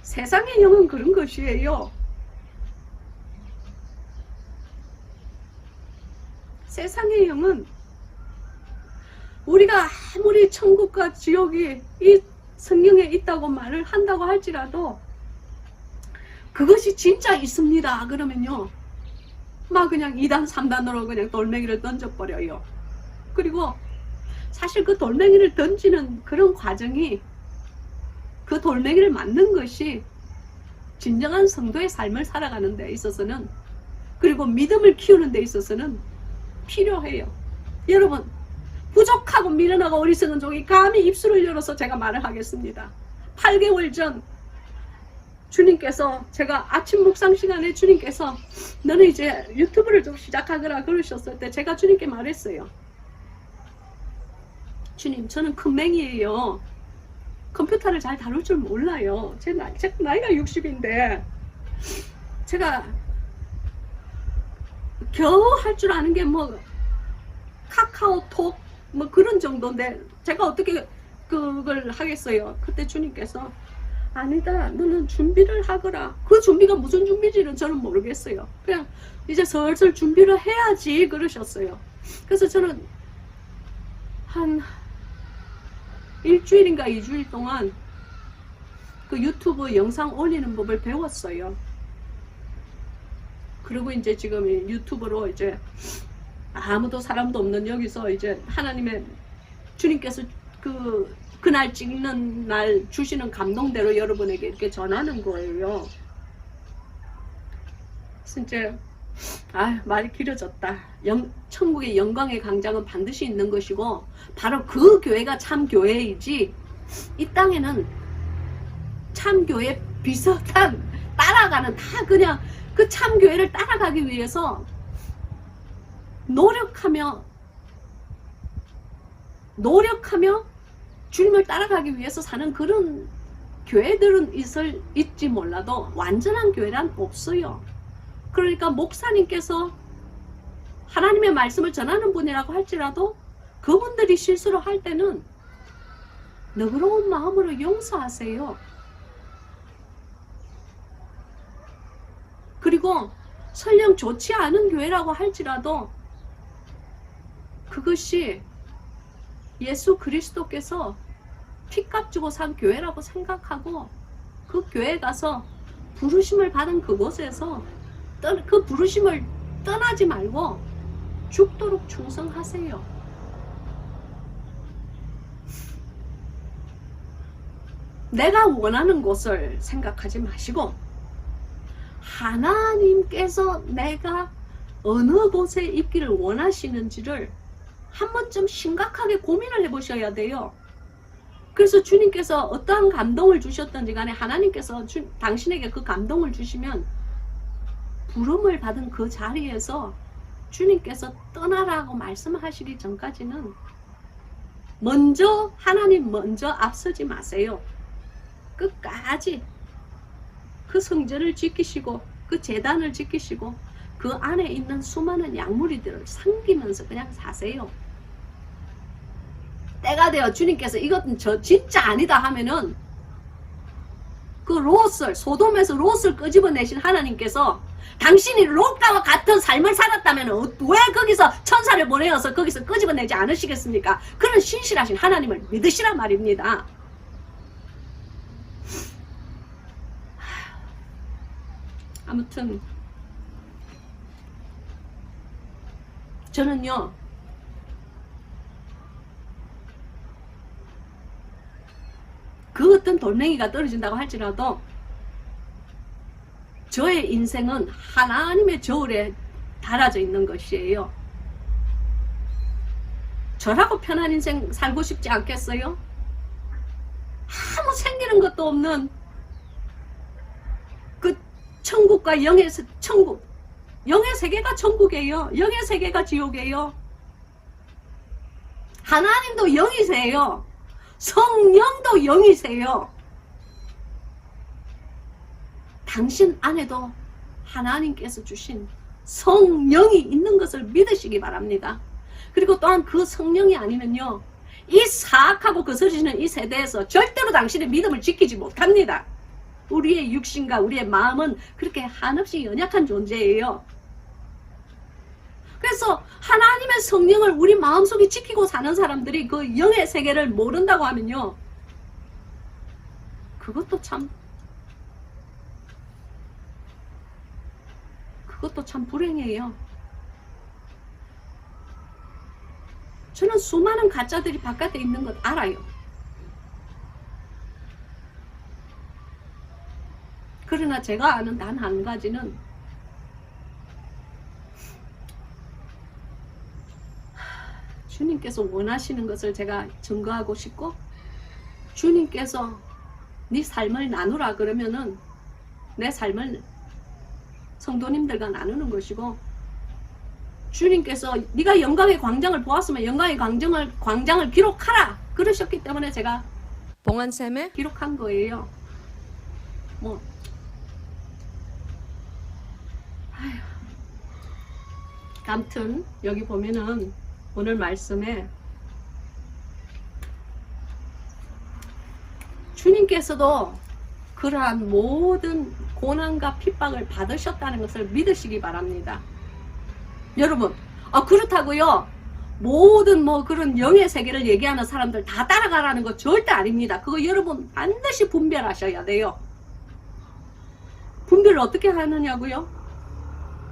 세상의 영은 그런 것이에요. 세상의 영은 우리가 아무리 천국과 지옥이 이 성경에 있다고 말을 한다고 할지라도 그것이 진짜 있습니다 그러면요, 막 그냥 2단 3단으로 그냥 돌멩이를 던져버려요. 그리고 사실 그 돌멩이를 던지는 그런 과정이, 그 돌멩이를 맞는 것이 진정한 성도의 삶을 살아가는 데 있어서는, 그리고 믿음을 키우는 데 있어서는 필요해요. 여러분, 부족하고 미련하고 어리석은 종이 감히 입술을 열어서 제가 말을 하겠습니다. 8개월 전 주님께서, 제가 아침 묵상 시간에 주님께서 너는 이제 유튜브를 좀 시작하거라 그러셨을 때 제가 주님께 말했어요. 주님, 저는 큰맹이에요. 컴퓨터를 잘 다룰 줄 몰라요. 제 나이가 60인데 제가 겨우 할 줄 아는 게 뭐 카카오톡 뭐 그런 정도인데 제가 어떻게 그걸 하겠어요. 그때 주님께서 아니다, 너는 준비를 하거라. 그 준비가 무슨 준비인지는 저는 모르겠어요. 그냥 이제 슬슬 준비를 해야지 그러셨어요. 그래서 저는 한 일주일인가 2주일 동안 그 유튜브 영상 올리는 법을 배웠어요. 그리고 이제 지금 유튜브로 이제 아무도 사람도 없는 여기서 이제 하나님의 주님께서 그날 찍는 날 주시는 감동대로 여러분에게 이렇게 전하는 거예요. 진짜 말이 길어졌다. 천국의 영광의 광장은 반드시 있는 것이고 바로 그 교회가 참 교회이지, 이 땅에는 참 교회 비슷한 따라가는, 다 그냥 그 참 교회를 따라가기 위해서 노력하며 주님을 따라가기 위해서 사는 그런 교회들은 있지 몰라도 완전한 교회란 없어요. 그러니까 목사님께서 하나님의 말씀을 전하는 분이라고 할지라도 그분들이 실수를 할 때는 너그러운 마음으로 용서하세요. 그리고 설령 좋지 않은 교회라고 할지라도 그것이 예수 그리스도께서 피값 주고 산 교회라고 생각하고 그 교회에 가서 부르심을 받은 그곳에서 그 부르심을 떠나지 말고 죽도록 충성하세요. 내가 원하는 곳을 생각하지 마시고 하나님께서 내가 어느 곳에 있기를 원하시는지를 한 번쯤 심각하게 고민을 해보셔야 돼요. 그래서 주님께서 어떠한 감동을 주셨던지 간에 하나님께서 당신에게 그 감동을 주시면 부름을 받은 그 자리에서 주님께서 떠나라고 말씀하시기 전까지는 하나님 먼저 앞서지 마세요. 끝까지 그 성전을 지키시고 그 제단을 지키시고 그 안에 있는 수많은 양무리들을 섬기면서 그냥 사세요. 때가 되어 주님께서 이것은 저 진짜 아니다 하면은 그 소돔에서 롯을 끄집어내신 하나님께서 당신이 롯과 같은 삶을 살았다면 왜 거기서 천사를 보내어서 거기서 끄집어내지 않으시겠습니까? 그런 신실하신 하나님을 믿으시란 말입니다. 아무튼 저는요 그 어떤 돌멩이가 떨어진다고 할지라도 저의 인생은 하나님의 저울에 달아져 있는 것이에요. 저라고 편한 인생 살고 싶지 않겠어요? 아무 생기는 것도 없는 그 천국과 영의 세계가 천국이에요. 영의 세계가 지옥이에요. 하나님도 영이세요. 성령도 영이세요. 당신 안에도 하나님께서 주신 성령이 있는 것을 믿으시기 바랍니다. 그리고 또한 그 성령이 아니면요, 이 사악하고 거스르지는 이 세대에서 절대로 당신의 믿음을 지키지 못합니다. 우리의 육신과 우리의 마음은 그렇게 한없이 연약한 존재예요. 그래서 하나님의 성령을 우리 마음속에 지키고 사는 사람들이 그 영의 세계를 모른다고 하면요, 그것도 참 불행해요. 저는 수많은 가짜들이 바깥에 있는 것 알아요. 그러나 제가 아는 단 한 가지는 주님께서 원하시는 것을 제가 증거하고 싶고, 주님께서 네 삶을 나누라 그러면은 내 삶을 성도님들과 나누는 것이고, 주님께서 네가 영광의 광장을 보았으면 영광의 광장을 기록하라 그러셨기 때문에 제가 봉안쌤의 기록한 거예요. 아무튼 여기 보면은 오늘 말씀에 주님께서도 그러한 모든 고난과 핍박을 받으셨다는 것을 믿으시기 바랍니다. 여러분, 그렇다고요 모든 그런 영의 세계를 얘기하는 사람들 다 따라가라는 거 절대 아닙니다. 그거 여러분 반드시 분별하셔야 돼요. 분별을 어떻게 하느냐고요?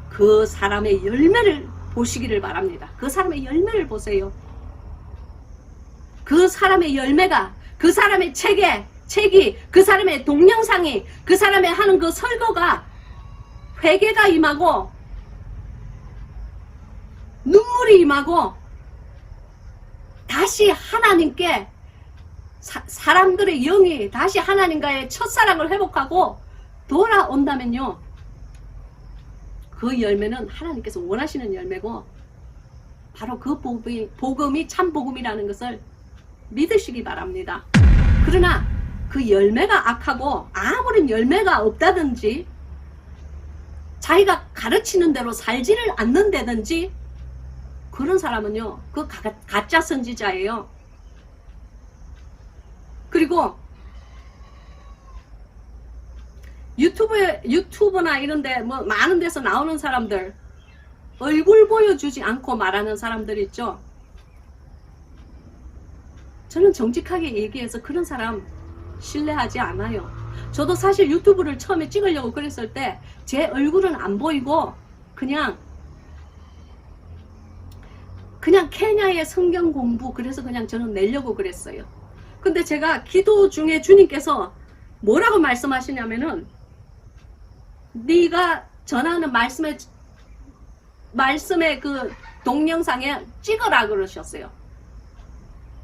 그 사람의 열매를 보시기를 바랍니다. 그 사람의 열매를 보세요. 그 사람의 열매가, 그 사람의 책이, 그 사람의 동영상이, 그 사람의 하는 그 설교가 회개가 임하고 눈물이 임하고 다시 하나님께 사람들의 영이 다시 하나님과의 첫사랑을 회복하고 돌아온다면요, 그 열매는 하나님께서 원하시는 열매고 바로 그 복음이 참 복음이라는 것을 믿으시기 바랍니다. 그러나 그 열매가 악하고 아무런 열매가 없다든지 자기가 가르치는 대로 살지를 않는다든지 그런 사람은요, 그 가짜 선지자예요. 그리고 유튜브나 이런데 뭐 많은 데서 나오는 사람들, 얼굴 보여주지 않고 말하는 사람들 있죠. 저는 정직하게 얘기해서 그런 사람 신뢰하지 않아요. 저도 사실 유튜브를 처음에 찍으려고 그랬을 때 제 얼굴은 안 보이고 그냥 케냐의 성경 공부, 그래서 그냥 저는 내려고 그랬어요. 근데 제가 기도 중에 주님께서 뭐라고 말씀하시냐면은 네가 전하는 말씀의 그 동영상에 찍어라 그러셨어요.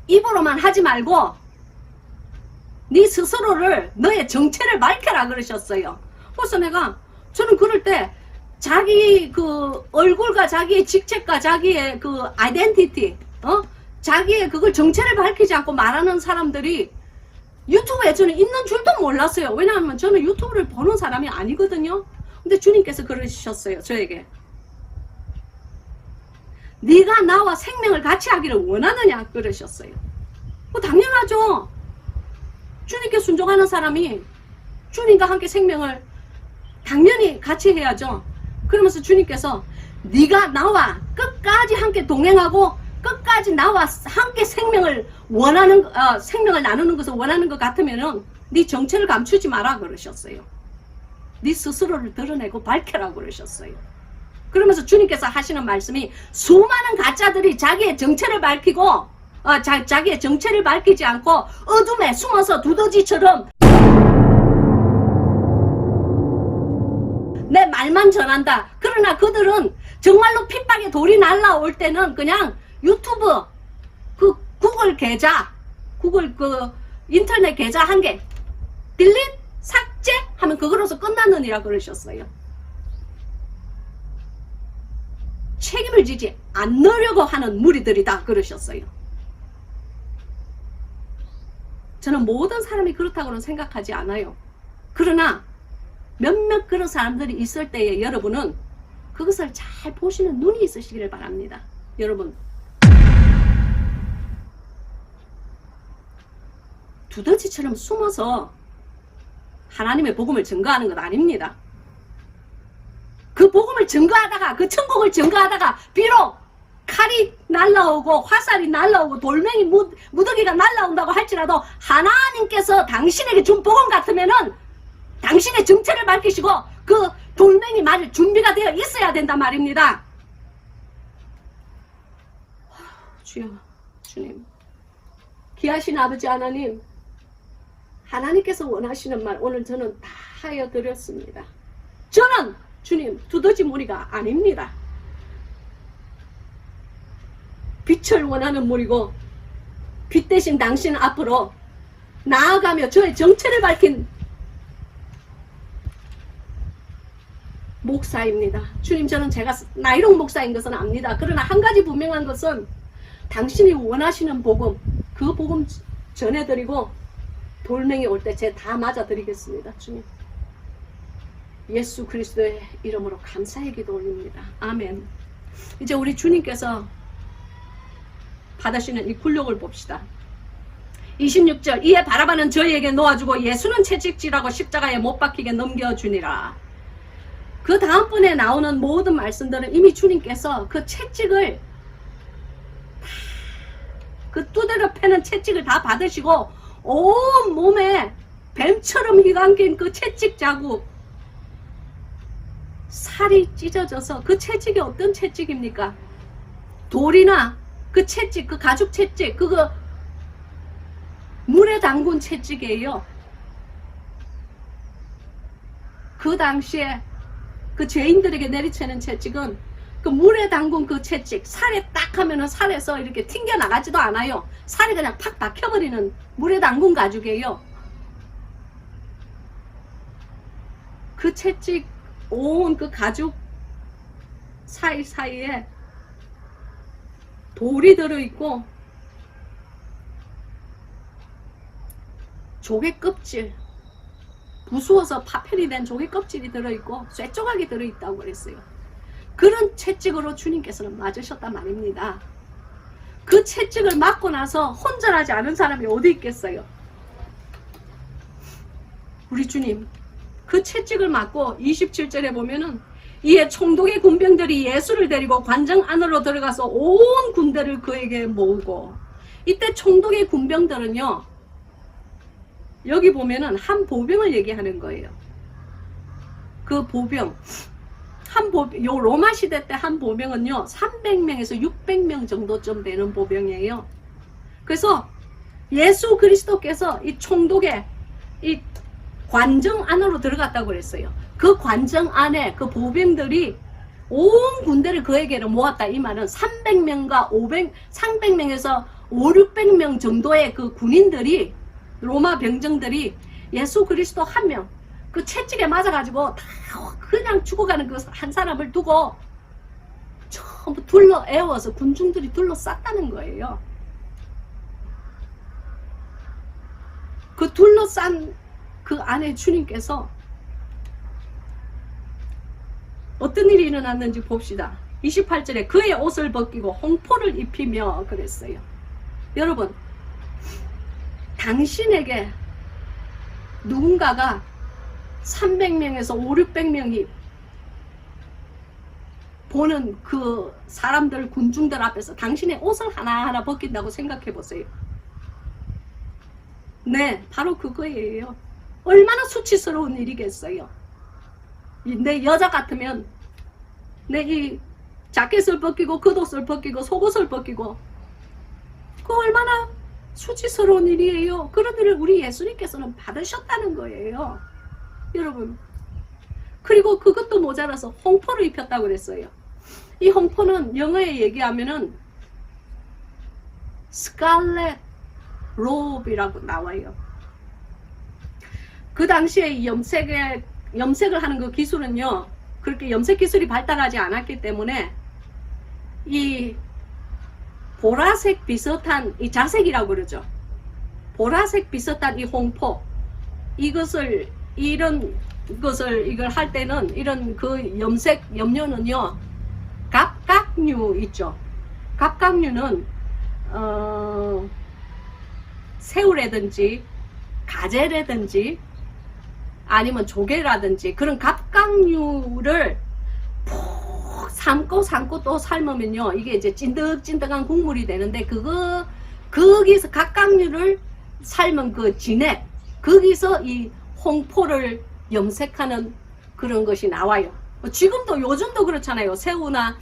입으로만 하지 말고 네 스스로를, 너의 정체를 밝혀라 그러셨어요. 그래서 저는 그럴 때 자기 그 얼굴과 자기의 직책과 자기의 그 아이덴티티, 자기의 그걸 정체를 밝히지 않고 말하는 사람들이 유튜브에 저는 있는 줄도 몰랐어요. 왜냐하면 저는 유튜브를 보는 사람이 아니거든요. 근데 주님께서 그러셨어요. 저에게. 네가 나와 생명을 같이 하기를 원하느냐 그러셨어요. 당연하죠. 주님께 순종하는 사람이 주님과 함께 생명을 당연히 같이 해야죠. 그러면서 주님께서 네가 나와 끝까지 함께 동행하고 끝까지 나와 함께 생명을 나누는 것을 원하는 것 같으면은 네 정체를 감추지 마라 그러셨어요. 네 스스로를 드러내고 밝혀라 그러셨어요. 그러면서 주님께서 하시는 말씀이 수많은 가짜들이 자기의 정체를 밝히고 자기의 정체를 밝히지 않고 어둠에 숨어서 두더지처럼 내 말만 전한다. 그러나 그들은 정말로 핍박의 돌이 날라올 때는 그냥 유튜브 그 구글 계좌, 구글 그 인터넷 계좌 한 개 딜릿 삭제 하면 그거로서 끝나느니라 그러셨어요. 책임을 지지 않으려고 하는 무리들이다 그러셨어요. 저는 모든 사람이 그렇다고는 생각하지 않아요. 그러나 몇몇 그런 사람들이 있을 때에 여러분은 그것을 잘 보시는 눈이 있으시기를 바랍니다. 여러분, 두더지처럼 숨어서 하나님의 복음을 증거하는 것 아닙니다. 그 복음을 증거하다가, 그 천국을 증거하다가 비록 칼이 날라오고 화살이 날라오고 돌멩이 무더기가 날라온다고 할지라도 하나님께서 당신에게 준 복음 같으면은 당신의 정체를 밝히시고 그 돌멩이 맞을 준비가 되어 있어야 된단 말입니다. 주여, 주님, 귀하신 아버지 하나님, 하나님께서 원하시는 말 오늘 저는 다 하여 드렸습니다. 저는 주님 두더지 무리가 아닙니다. 빛을 원하는 무리고 빛 대신 당신 앞으로 나아가며 저의 정체를 밝힌 목사입니다. 주님, 저는 제가 나이롱 목사인 것은 압니다. 그러나 한 가지 분명한 것은 당신이 원하시는 복음, 그 복음 전해드리고 돌멩이 올 때 제 다 맞아드리겠습니다. 주님, 예수 그리스도의 이름으로 감사의 기도 올립니다. 아멘. 이제 우리 주님께서 받으시는 이 굴욕을 봅시다. 26절, 이에 바라바는 저희에게 놓아주고 예수는 채찍질하고 십자가에 못 박히게 넘겨주니라. 그 다음번에 나오는 모든 말씀들은 이미 주님께서 그 채찍을, 그 두드려 패는 채찍을 다 받으시고 온 몸에 뱀처럼 휘감긴 그 채찍 자국, 살이 찢어져서, 그 채찍이 어떤 채찍입니까? 돌이나 그 채찍, 그 가죽 채찍, 그거 물에 담근 채찍이에요. 그 당시에 그 죄인들에게 내리치는 채찍은 그 물에 담근 그 채찍, 살에 딱 하면은 살에서 이렇게 튕겨 나가지도 않아요. 살이 그냥 팍 박혀버리는 물에 담근 가죽이에요. 그 채찍 온 그 가죽 사이사이에 돌이 들어있고 조개 껍질, 부수어서 파편이 된 조개 껍질이 들어있고 쇠조각이 들어있다고 그랬어요. 그런 채찍으로 주님께서는 맞으셨단 말입니다. 그 채찍을 맞고 나서 혼절하지 않은 사람이 어디 있겠어요? 우리 주님 그 채찍을 맞고 27절에 보면은 이에 총독의 군병들이 예수를 데리고 관정 안으로 들어가서 온 군대를 그에게 모으고, 이때 총독의 군병들은요, 여기 보면은 한 보병을 얘기하는 거예요. 그 보병, 요 로마 시대 때 한 보병은요 300명에서 600명 정도쯤 되는 보병이에요. 그래서 예수 그리스도께서 이 총독의 이 관정 안으로 들어갔다고 그랬어요. 그 관정 안에 그 보병들이 온 군대를 그에게로 모았다. 이 말은 300명에서 500~600명 정도의 그 군인들이, 로마 병정들이 예수 그리스도 한 명, 그 채찍에 맞아가지고 다 그냥 죽어가는 그 한 사람을 두고 전부 에워서 군중들이 둘러쌌다는 거예요. 그 둘러싼 그 안에 주님께서 어떤 일이 일어났는지 봅시다. 28절에 그의 옷을 벗기고 홍포를 입히며 그랬어요. 여러분, 당신에게 누군가가 300명에서 500~600명이 보는 그 사람들, 군중들 앞에서 당신의 옷을 하나하나 벗긴다고 생각해 보세요. 네, 바로 그거예요. 얼마나 수치스러운 일이겠어요. 내 여자 같으면 내 이 자켓을 벗기고 겉옷을 벗기고 속옷을 벗기고, 그 얼마나 수치스러운 일이에요. 그런 일을 우리 예수님께서는 받으셨다는 거예요. 여러분, 그리고 그것도 모자라서 홍포를 입혔다고 그랬어요. 이 홍포는 영어에 얘기하면은 스칼렛 로브이라고 나와요. 그 당시에 염색을 하는 그 기술은요, 그렇게 염색 기술이 발달하지 않았기 때문에 이 보라색 비슷한 이 자색이라고 그러죠. 보라색 비슷한 이 홍포, 이걸 할 때는 이런 그 염료는요, 갑각류 있죠. 갑각류는 새우라든지 가재라든지 아니면 조개라든지 그런 갑각류를 푹 삶고 또 삶으면요, 이게 이제 찐득찐득한 국물이 되는데, 거기서 갑각류를 삶은 그 진액, 거기서 이 홍포를 염색하는 그런 것이 나와요. 지금도 요즘도 그렇잖아요. 새우나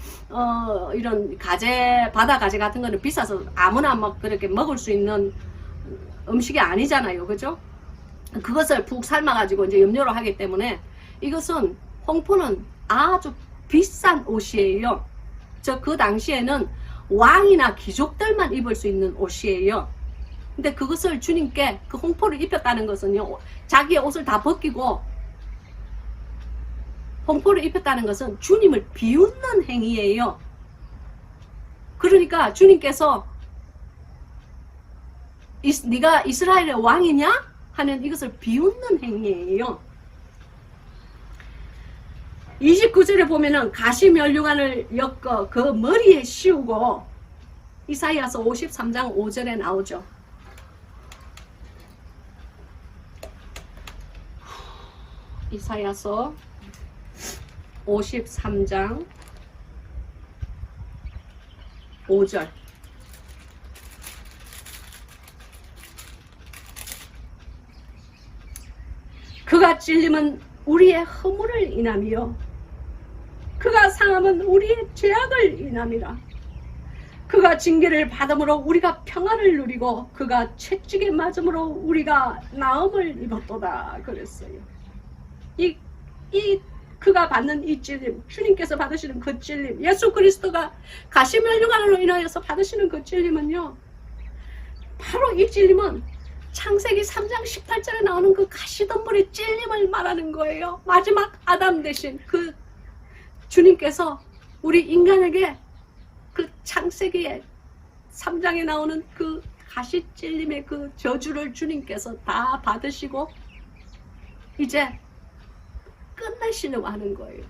이런 가재, 바다 가재 같은 거는 비싸서 아무나 막 그렇게 먹을 수 있는 음식이 아니잖아요. 그죠? 그것을 푹 삶아가지고 이제 염료로 하기 때문에, 이것은 홍포는 아주 비싼 옷이에요. 그 당시에는 왕이나 귀족들만 입을 수 있는 옷이에요. 근데 그것을 주님께 그 홍포를 입혔다는 것은요, 자기의 옷을 다 벗기고 홍포를 입혔다는 것은 주님을 비웃는 행위예요. 그러니까 주님께서 네가 이스라엘의 왕이냐? 하는 이것을 비웃는 행위예요. 29절에 보면은 가시면류관을 엮어 그 머리에 씌우고, 이사야서 53장 5절에 나오죠. 이사야서 53장 5절. 그가 찔림은 우리의 허물을 인함이요, 그가 상함은 우리의 죄악을 인함이라. 그가 징계를 받음으로 우리가 평안을 누리고 그가 채찍에 맞음으로 우리가 나음을 입었도다 그랬어요. 그가 받는 이 찔림, 주님께서 받으시는 그 찔림, 예수 그리스도가 가시면류관으로 인하여서 받으시는 그 찔림은요, 바로 이 찔림은 창세기 3장 18절에 나오는 그 가시덤불의 찔림을 말하는 거예요. 마지막 아담 대신 그 주님께서 우리 인간에게 그 창세기 3장에 나오는 그 가시 찔림의 그 저주를 주님께서 다 받으시고 이제 끝내시려고 하는 거예요.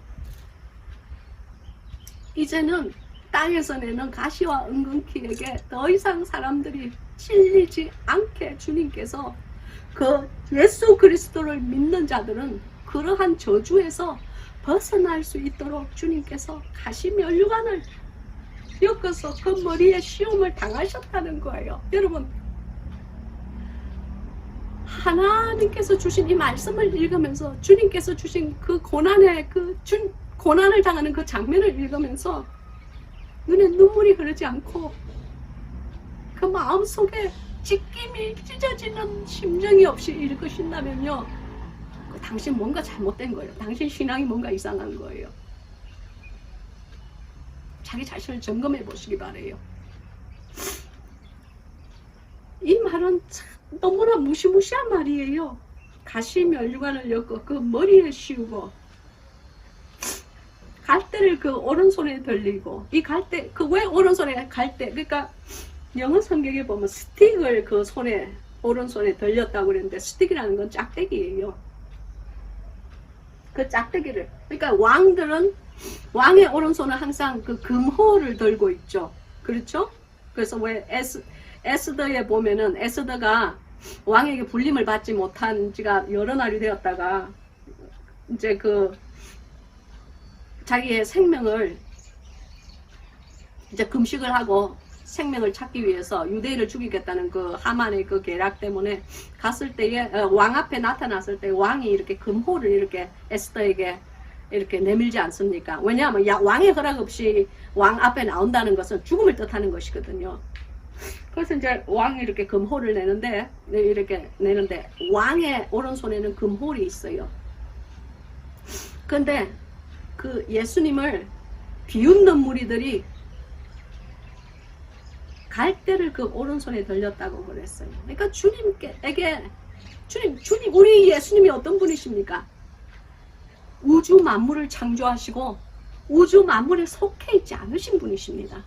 이제는 땅에서 내는 가시와 은근키에게 더 이상 사람들이 찔리지 않게 주님께서 그 예수 그리스도를 믿는 자들은 그러한 저주에서 벗어날 수 있도록 주님께서 가시 면류관을 엮어서 그 머리에 시험을 당하셨다는 거예요. 여러분, 하나님께서 주신 이 말씀을 읽으면서 주님께서 주신 그 고난의 고난을 당하는 그 장면을 읽으면서 눈에 눈물이 흐르지 않고 그 마음속에 찢김이 찢어지는 심정이 없이 읽으신다면요, 당신 뭔가 잘못된 거예요. 당신 신앙이 뭔가 이상한 거예요. 자기 자신을 점검해 보시기 바래요. 이 말은 참 너무나 무시무시한 말이에요. 가시 면류관을 엮고 그 머리에 씌우고 갈대를 그 오른손에 들리고, 이 갈대, 그 왜 오른손에 갈대, 그러니까 영어 성경에 보면 스틱을 그 손에, 오른손에 들렸다고 그랬는데, 스틱이라는 건 짝대기예요. 그 짝대기를, 그러니까 왕의 오른손은 항상 그 금호를 들고 있죠. 그렇죠? 그래서 왜 에스더에 보면은 에스더가 왕에게 불림을 받지 못한 지가 여러 날이 되었다가 이제 그 자기의 생명을 이제 금식을 하고 생명을 찾기 위해서 유대인을 죽이겠다는 그 하만의 그 계략 때문에 갔을 때에 왕 앞에 나타났을 때 왕이 이렇게 금호를 이렇게 에스더에게 이렇게 내밀지 않습니까? 왜냐하면 왕의 허락 없이 왕 앞에 나온다는 것은 죽음을 뜻하는 것이거든요. 그래서 이제 왕이 이렇게 금호를 내는데 왕의 오른손에는 금홀이 있어요. 근데 그 예수님을 비웃는 무리들이 갈대를 그 오른손에 들렸다고 그랬어요. 그러니까 주님에게 주님 우리 예수님이 어떤 분이십니까? 우주 만물을 창조하시고 우주 만물에 속해 있지 않으신 분이십니다.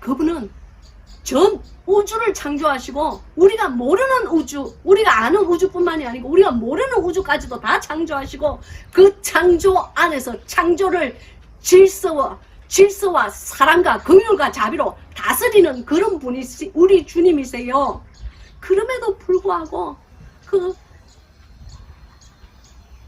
그분은 전 우주를 창조하시고 우리가 모르는 우주, 우리가 아는 우주뿐만이 아니고 우리가 모르는 우주까지도 다 창조하시고 그 창조 안에서 창조를 질서와 사랑과 긍휼과 자비로 다스리는 그런 분이 우리 주님이세요. 그럼에도 불구하고 그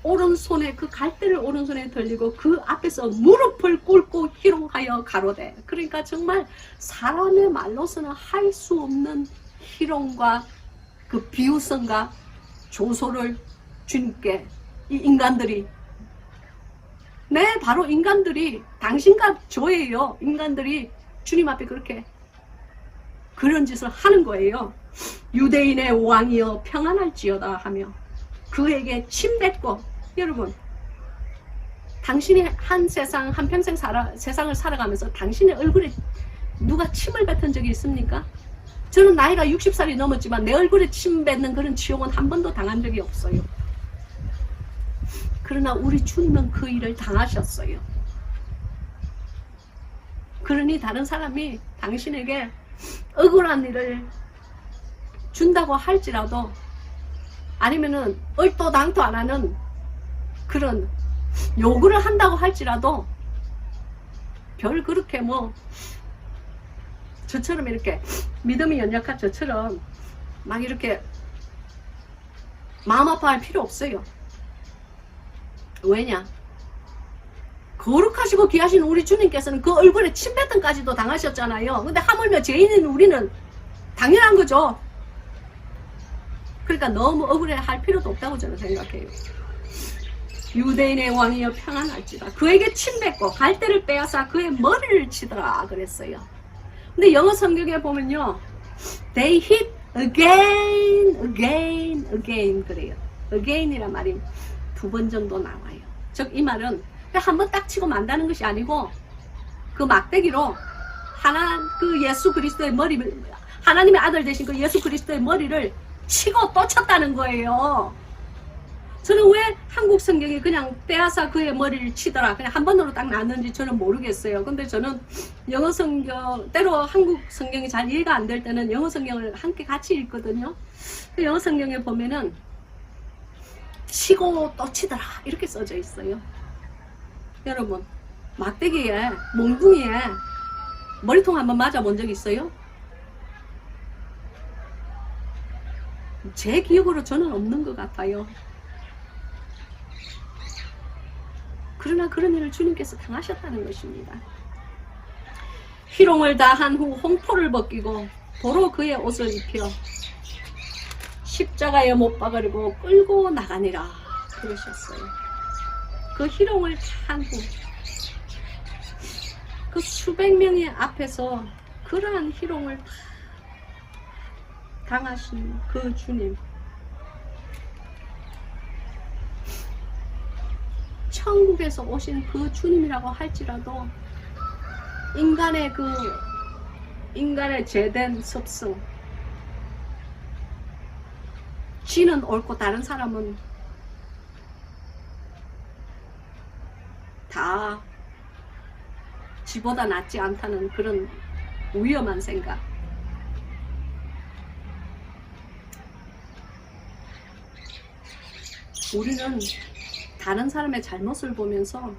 오른손에 그 갈대를 오른손에 들리고 그 앞에서 무릎을 꿇고 희롱하여 가로되, 그러니까 정말 사람의 말로서는 할 수 없는 희롱과 그 비웃음과 조소를 주님께 이 인간들이, 네, 바로 인간들이, 당신과 저예요. 인간들이 주님 앞에 그렇게 그런 짓을 하는 거예요. 유대인의 왕이여 평안할지어다 하며 그에게 침 뱉고, 여러분, 당신이 한평생 세상을 살아가면서 당신의 얼굴에 누가 침을 뱉은 적이 있습니까? 저는 나이가 60살이 넘었지만 내 얼굴에 침 뱉는 그런 치욕은 한 번도 당한 적이 없어요. 그러나 우리 주님은 그 일을 당하셨어요. 그러니 다른 사람이 당신에게 억울한 일을 준다고 할지라도, 아니면은 얼토당토 안 하는 그런 요구를 한다고 할지라도 별 그렇게 뭐 저처럼 이렇게 믿음이 연약한 저처럼 막 이렇게 마음 아파할 필요 없어요. 왜냐? 거룩하시고 귀하신 우리 주님께서는 그 얼굴에 침 뱉음까지도 당하셨잖아요. 근데 하물며 죄인인 우리는 당연한 거죠. 그러니까 너무 억울해할 필요도 없다고 저는 생각해요. 유대인의 왕이여 평안할지다. 그에게 침 뱉고 갈대를 빼앗아 그의 머리를 치더라 그랬어요. 근데 영어 성경에 보면요, they hit again 그래요. again이란 말이 2번 정도 나와요. 즉 이 말은 한 번 딱 치고 만다는 것이 아니고 그 막대기로 그 예수 그리스도의 머리를, 하나님의 아들 되신 그 예수 그리스도의 머리를 치고 또 쳤다는 거예요. 저는 왜 한국 성경이 그냥 빼앗아 그의 머리를 치더라 그냥 한 번으로 딱 났는지 저는 모르겠어요. 근데 저는 영어 성경 때로 한국 성경이 잘 이해가 안 될 때는 영어 성경을 함께 같이 읽거든요. 영어 성경에 보면은 치고 또 치더라 이렇게 써져 있어요. 여러분 막대기에 몽둥이에 머리통 한번 맞아본 적 있어요? 제 기억으로 저는 없는 것 같아요. 그러나 그런 일을 주님께서 당하셨다는 것입니다. 희롱을 다한 후 홍포를 벗기고 도로 그의 옷을 입혀 십자가에 못 박으려고 끌고 나가니라 그러셨어요. 그 희롱을 한 후 그 수백 명의 앞에서 그러한 희롱을 당하신 그 주님, 천국에서 오신 그 주님이라고 할지라도 인간의 죄된 습성, 쥐는 옳고 다른 사람은 다 지보다 낫지 않다는 그런 위험한 생각. 우리는 다른 사람의 잘못을 보면서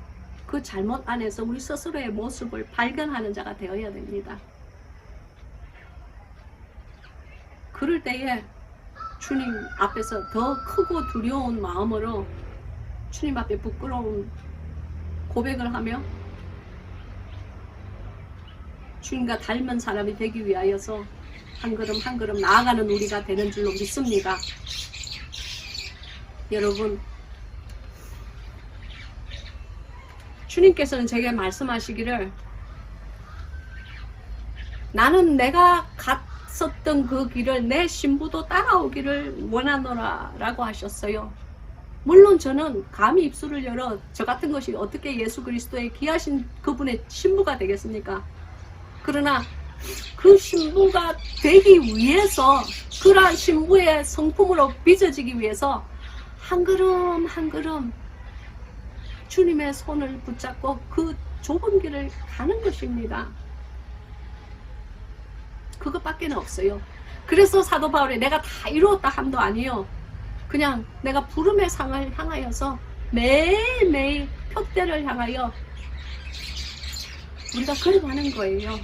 그 잘못 안에서 우리 스스로의 모습을 발견하는 자가 되어야 됩니다. 그럴 때에 주님 앞에서 더 크고 두려운 마음으로 주님 앞에 부끄러운 고백을 하며 주님과 닮은 사람이 되기 위하여서 한 걸음 한 걸음 나아가는 우리가 되는 줄로 믿습니다. 여러분, 주님께서는 제게 말씀하시기를 나는 내가 갔었던 그 길을 내 신부도 따라오기를 원하노라 라고 하셨어요. 물론 저는 감히 입술을 열어 저 같은 것이 어떻게 예수 그리스도의 귀하신 그분의 신부가 되겠습니까? 그러나 그 신부가 되기 위해서 그러한 신부의 성품으로 빚어지기 위해서 한 걸음 한 걸음 주님의 손을 붙잡고 그 좁은 길을 가는 것입니다. 그것밖에 없어요. 그래서 사도 바울이 내가 다 이루었다 함도 아니요. 그냥 내가 부름의 상을 향하여서 매일매일 표대를 향하여 우리가 걸어가는 거예요.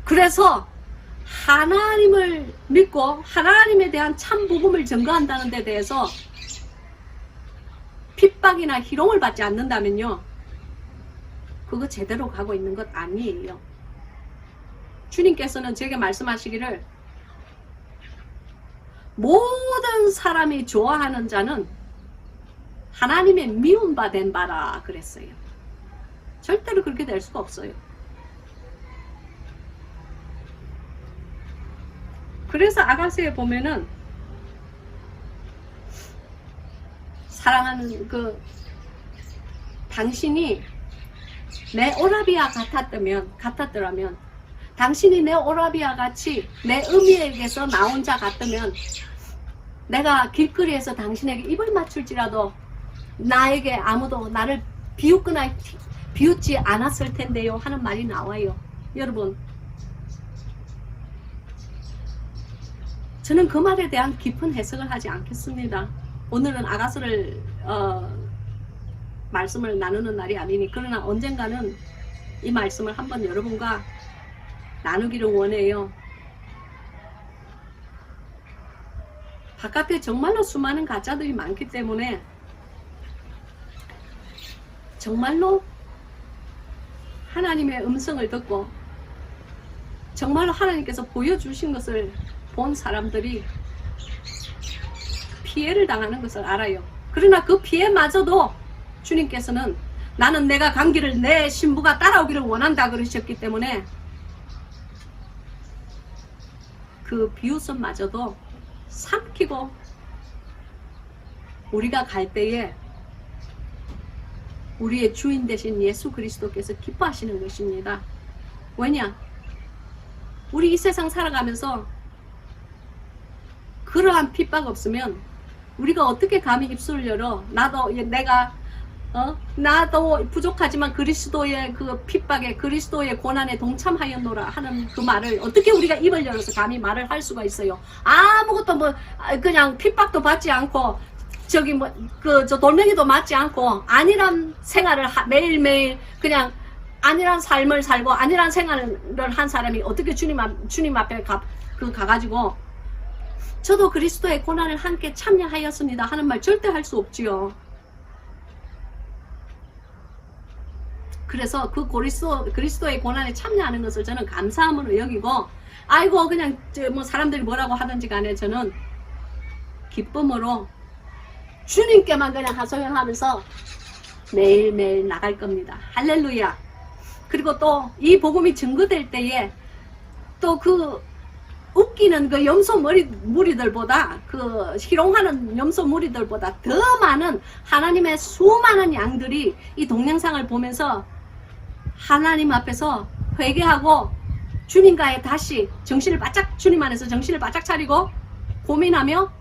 그래서 하나님을 믿고 하나님에 대한 참 복음을 전가한다는 데 대해서 핍박이나 희롱을 받지 않는다면요, 그거 제대로 가고 있는 것 아니에요. 주님께서는 제게 말씀하시기를 모든 사람이 좋아하는 자는 하나님의 미움받은 바라 그랬어요. 절대로 그렇게 될 수가 없어요. 그래서 아가서에 보면은 사랑하는 그 당신이 내 오라비아 같았더라면 당신이 내 오라비아 같이 내 어미에게서 나온 자 같으면 내가 길거리에서 당신에게 입을 맞출지라도 나에게 아무도 나를 비웃거나 비웃지 않았을 텐데요 하는 말이 나와요. 여러분, 저는 그 말에 대한 깊은 해석을 하지 않겠습니다. 오늘은 아가서를 말씀을 나누는 날이 아니니, 그러나 언젠가는 이 말씀을 한번 여러분과 나누기를 원해요. 바깥에 정말로 수많은 가짜들이 많기 때문에 정말로 하나님의 음성을 듣고 정말로 하나님께서 보여주신 것을 본 사람들이 피해를 당하는 것을 알아요. 그러나 그 피해마저도 주님께서는 나는 내가 간 길을 내 신부가 따라오기를 원한다 그러셨기 때문에 그 비웃음마저도 삼키고 우리가 갈 때에 우리의 주인 되신 예수 그리스도께서 기뻐하시는 것입니다. 왜냐? 우리 이 세상 살아가면서 그러한 핍박 없으면 우리가 어떻게 감히 입술을 열어? 나도 부족하지만 그리스도의 그 핍박에 그리스도의 고난에 동참하였노라 하는 그 말을 어떻게 우리가 입을 열어서 감히 말을 할 수가 있어요? 아무것도 그냥 핍박도 받지 않고 저 돌멩이도 맞지 않고 안일한 생활을 매일매일 그냥 안일한 삶을 살고 안일한 생활을 한 사람이 어떻게 주님 앞에 가가지고 저도 그리스도의 고난을 함께 참여하였습니다 하는 말 절대 할 수 없지요. 그래서 그 그리스도의 고난에 참여하는 것을 저는 감사함으로 여기고, 아이고 그냥 사람들이 뭐라고 하든지 간에 저는 기쁨으로 주님께만 그냥 하소연하면서 매일매일 나갈 겁니다. 할렐루야. 그리고 또 이 복음이 증거될 때에 또 그 웃기는 그 염소 무리들보다 그 희롱하는 염소 무리들보다 더 많은 하나님의 수많은 양들이 이 동영상을 보면서 하나님 앞에서 회개하고 주님과의 다시 주님 안에서 정신을 바짝 차리고 고민하며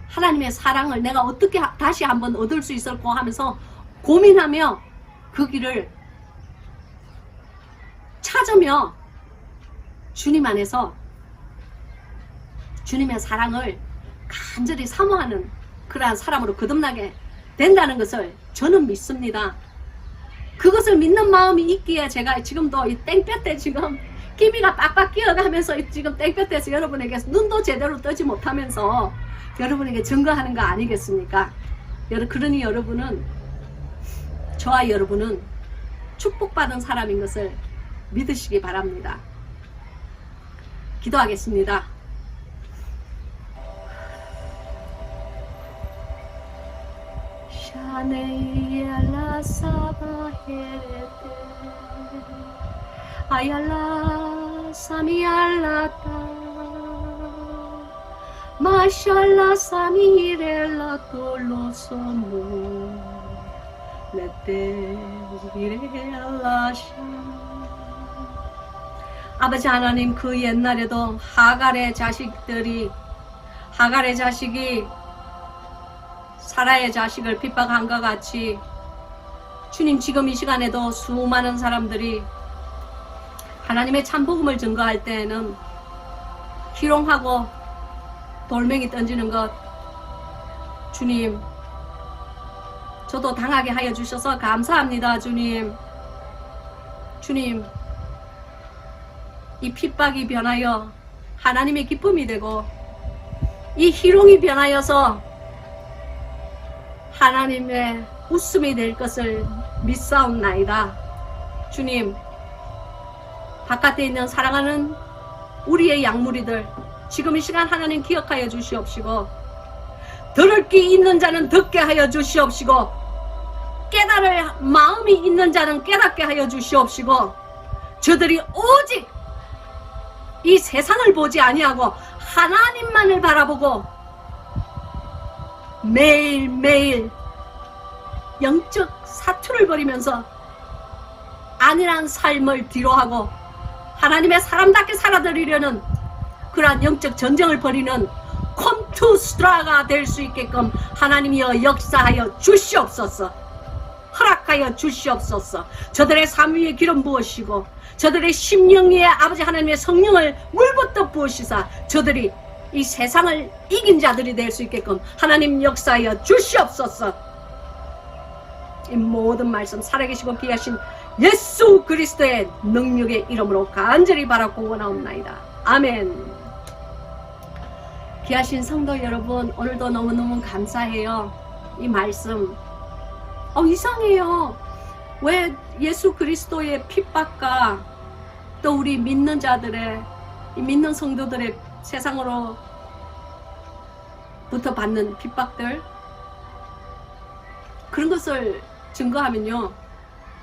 하나님의 사랑을 내가 어떻게 다시 한번 얻을 수 있을까 하면서 고민하며 그 길을 찾으며 주님 안에서 주님의 사랑을 간절히 사모하는 그러한 사람으로 거듭나게 된다는 것을 저는 믿습니다. 그것을 믿는 마음이 있기에 제가 지금도 이 땡볕에 지금 기미가 빡빡 끼어가면서 지금 땡볕에서 여러분에게 눈도 제대로 뜨지 못하면서 여러분에게 증거하는 거 아니겠습니까? 그러니 저와 여러분은 축복받은 사람인 것을 믿으시기 바랍니다. 기도하겠습니다. 샤네이알라 사바헤레테 아얄라 사미알라타 마샬라 사미레라 돌로소모 레테이레알라샤. 아버지 하나님, 그 옛날에도 하갈의 자식이 사라의 자식을 핍박한 것 같이 주님, 지금 이 시간에도 수많은 사람들이 하나님의 참복음을 증거할 때에는 희롱하고 돌멩이 던지는 것, 주님, 저도 당하게 하여 주셔서 감사합니다. 주님, 이 핍박이 변하여 하나님의 기쁨이 되고 이 희롱이 변하여서 하나님의 웃음이 될 것을 믿사옵나이다. 주님, 바깥에 있는 사랑하는 우리의 양무리들 지금 이 시간 하나님 기억하여 주시옵시고, 들을 귀 있는 자는 듣게 하여 주시옵시고, 깨달을 마음이 있는 자는 깨닫게 하여 주시옵시고, 저들이 오직 이 세상을 보지 아니하고 하나님만을 바라보고 매일매일 영적 사투를 벌이면서 안일한 삶을 뒤로하고 하나님의 사람답게 살아드리려는 그러한 영적 전쟁을 벌이는 컴투스트라가 될 수 있게끔 하나님이여 역사하여 주시옵소서. 허락하여 주시옵소서. 저들의 삶 위에 기름 부으시고 저들의 심령 위에 아버지 하나님의 성령을 물부터 부으시사 저들이 이 세상을 이긴 자들이 될 수 있게끔 하나님 역사하여 주시옵소서. 이 모든 말씀 살아계시고 귀하신 예수 그리스도의 능력의 이름으로 간절히 바라고 원하옵나이다. 아멘. 귀하신 성도 여러분, 오늘도 너무너무 감사해요. 이 말씀 이상해요. 왜 예수 그리스도의 핍박과 또 우리 믿는 자들의, 믿는 성도들의 세상으로부터 받는 핍박들, 그런 것을 증거하면요,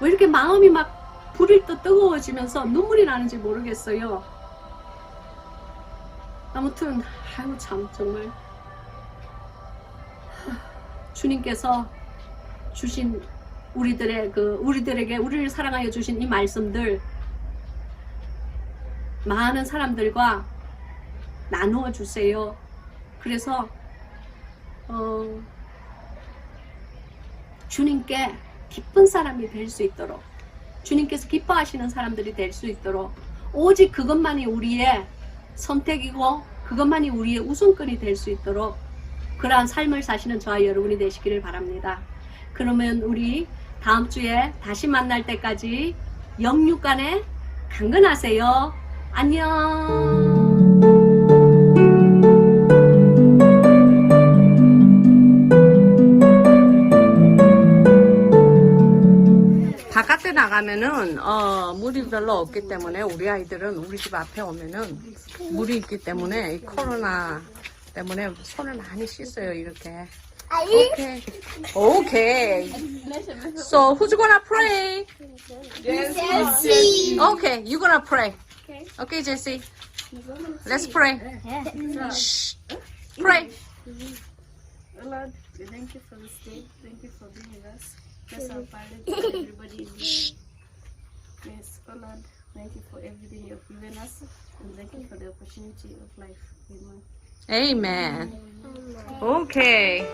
왜 이렇게 마음이 막 불이 또 뜨거워지면서 눈물이 나는지 모르겠어요. 아무튼 아유 참 정말 주님께서 주신 우리들에게 우리를 사랑하여 주신 이 말씀들 많은 사람들과 나누어 주세요. 그래서 주님께 기쁜 사람이 될 수 있도록, 주님께서 기뻐하시는 사람들이 될 수 있도록 오직 그것만이 우리의 선택이고 그것만이 우리의 우선권이 될 수 있도록 그러한 삶을 사시는 저와 여러분이 되시기를 바랍니다. 그러면 우리 다음 주에 다시 만날 때까지 영육간에 강건하세요. 안녕. 바깥에 나가면은 물이 별로 없기 때문에 우리 아이들은 우리 집 앞에 오면은 물이 있기 때문에 이 코로나 때문에 손을 많이 씻어요. 이렇게. 오케이. 오케이. So who's gonna pray? Jesse. Okay, you gonna pray. Okay, Jesse. Let's pray. Shh. Pray. Lord, we thank you for this day. Thank you for being with us. Bless our parents and everybody in here. Yes, oh Lord, thank you for everything you've given us. And thank you for the opportunity of life. Amen. Amen. Okay.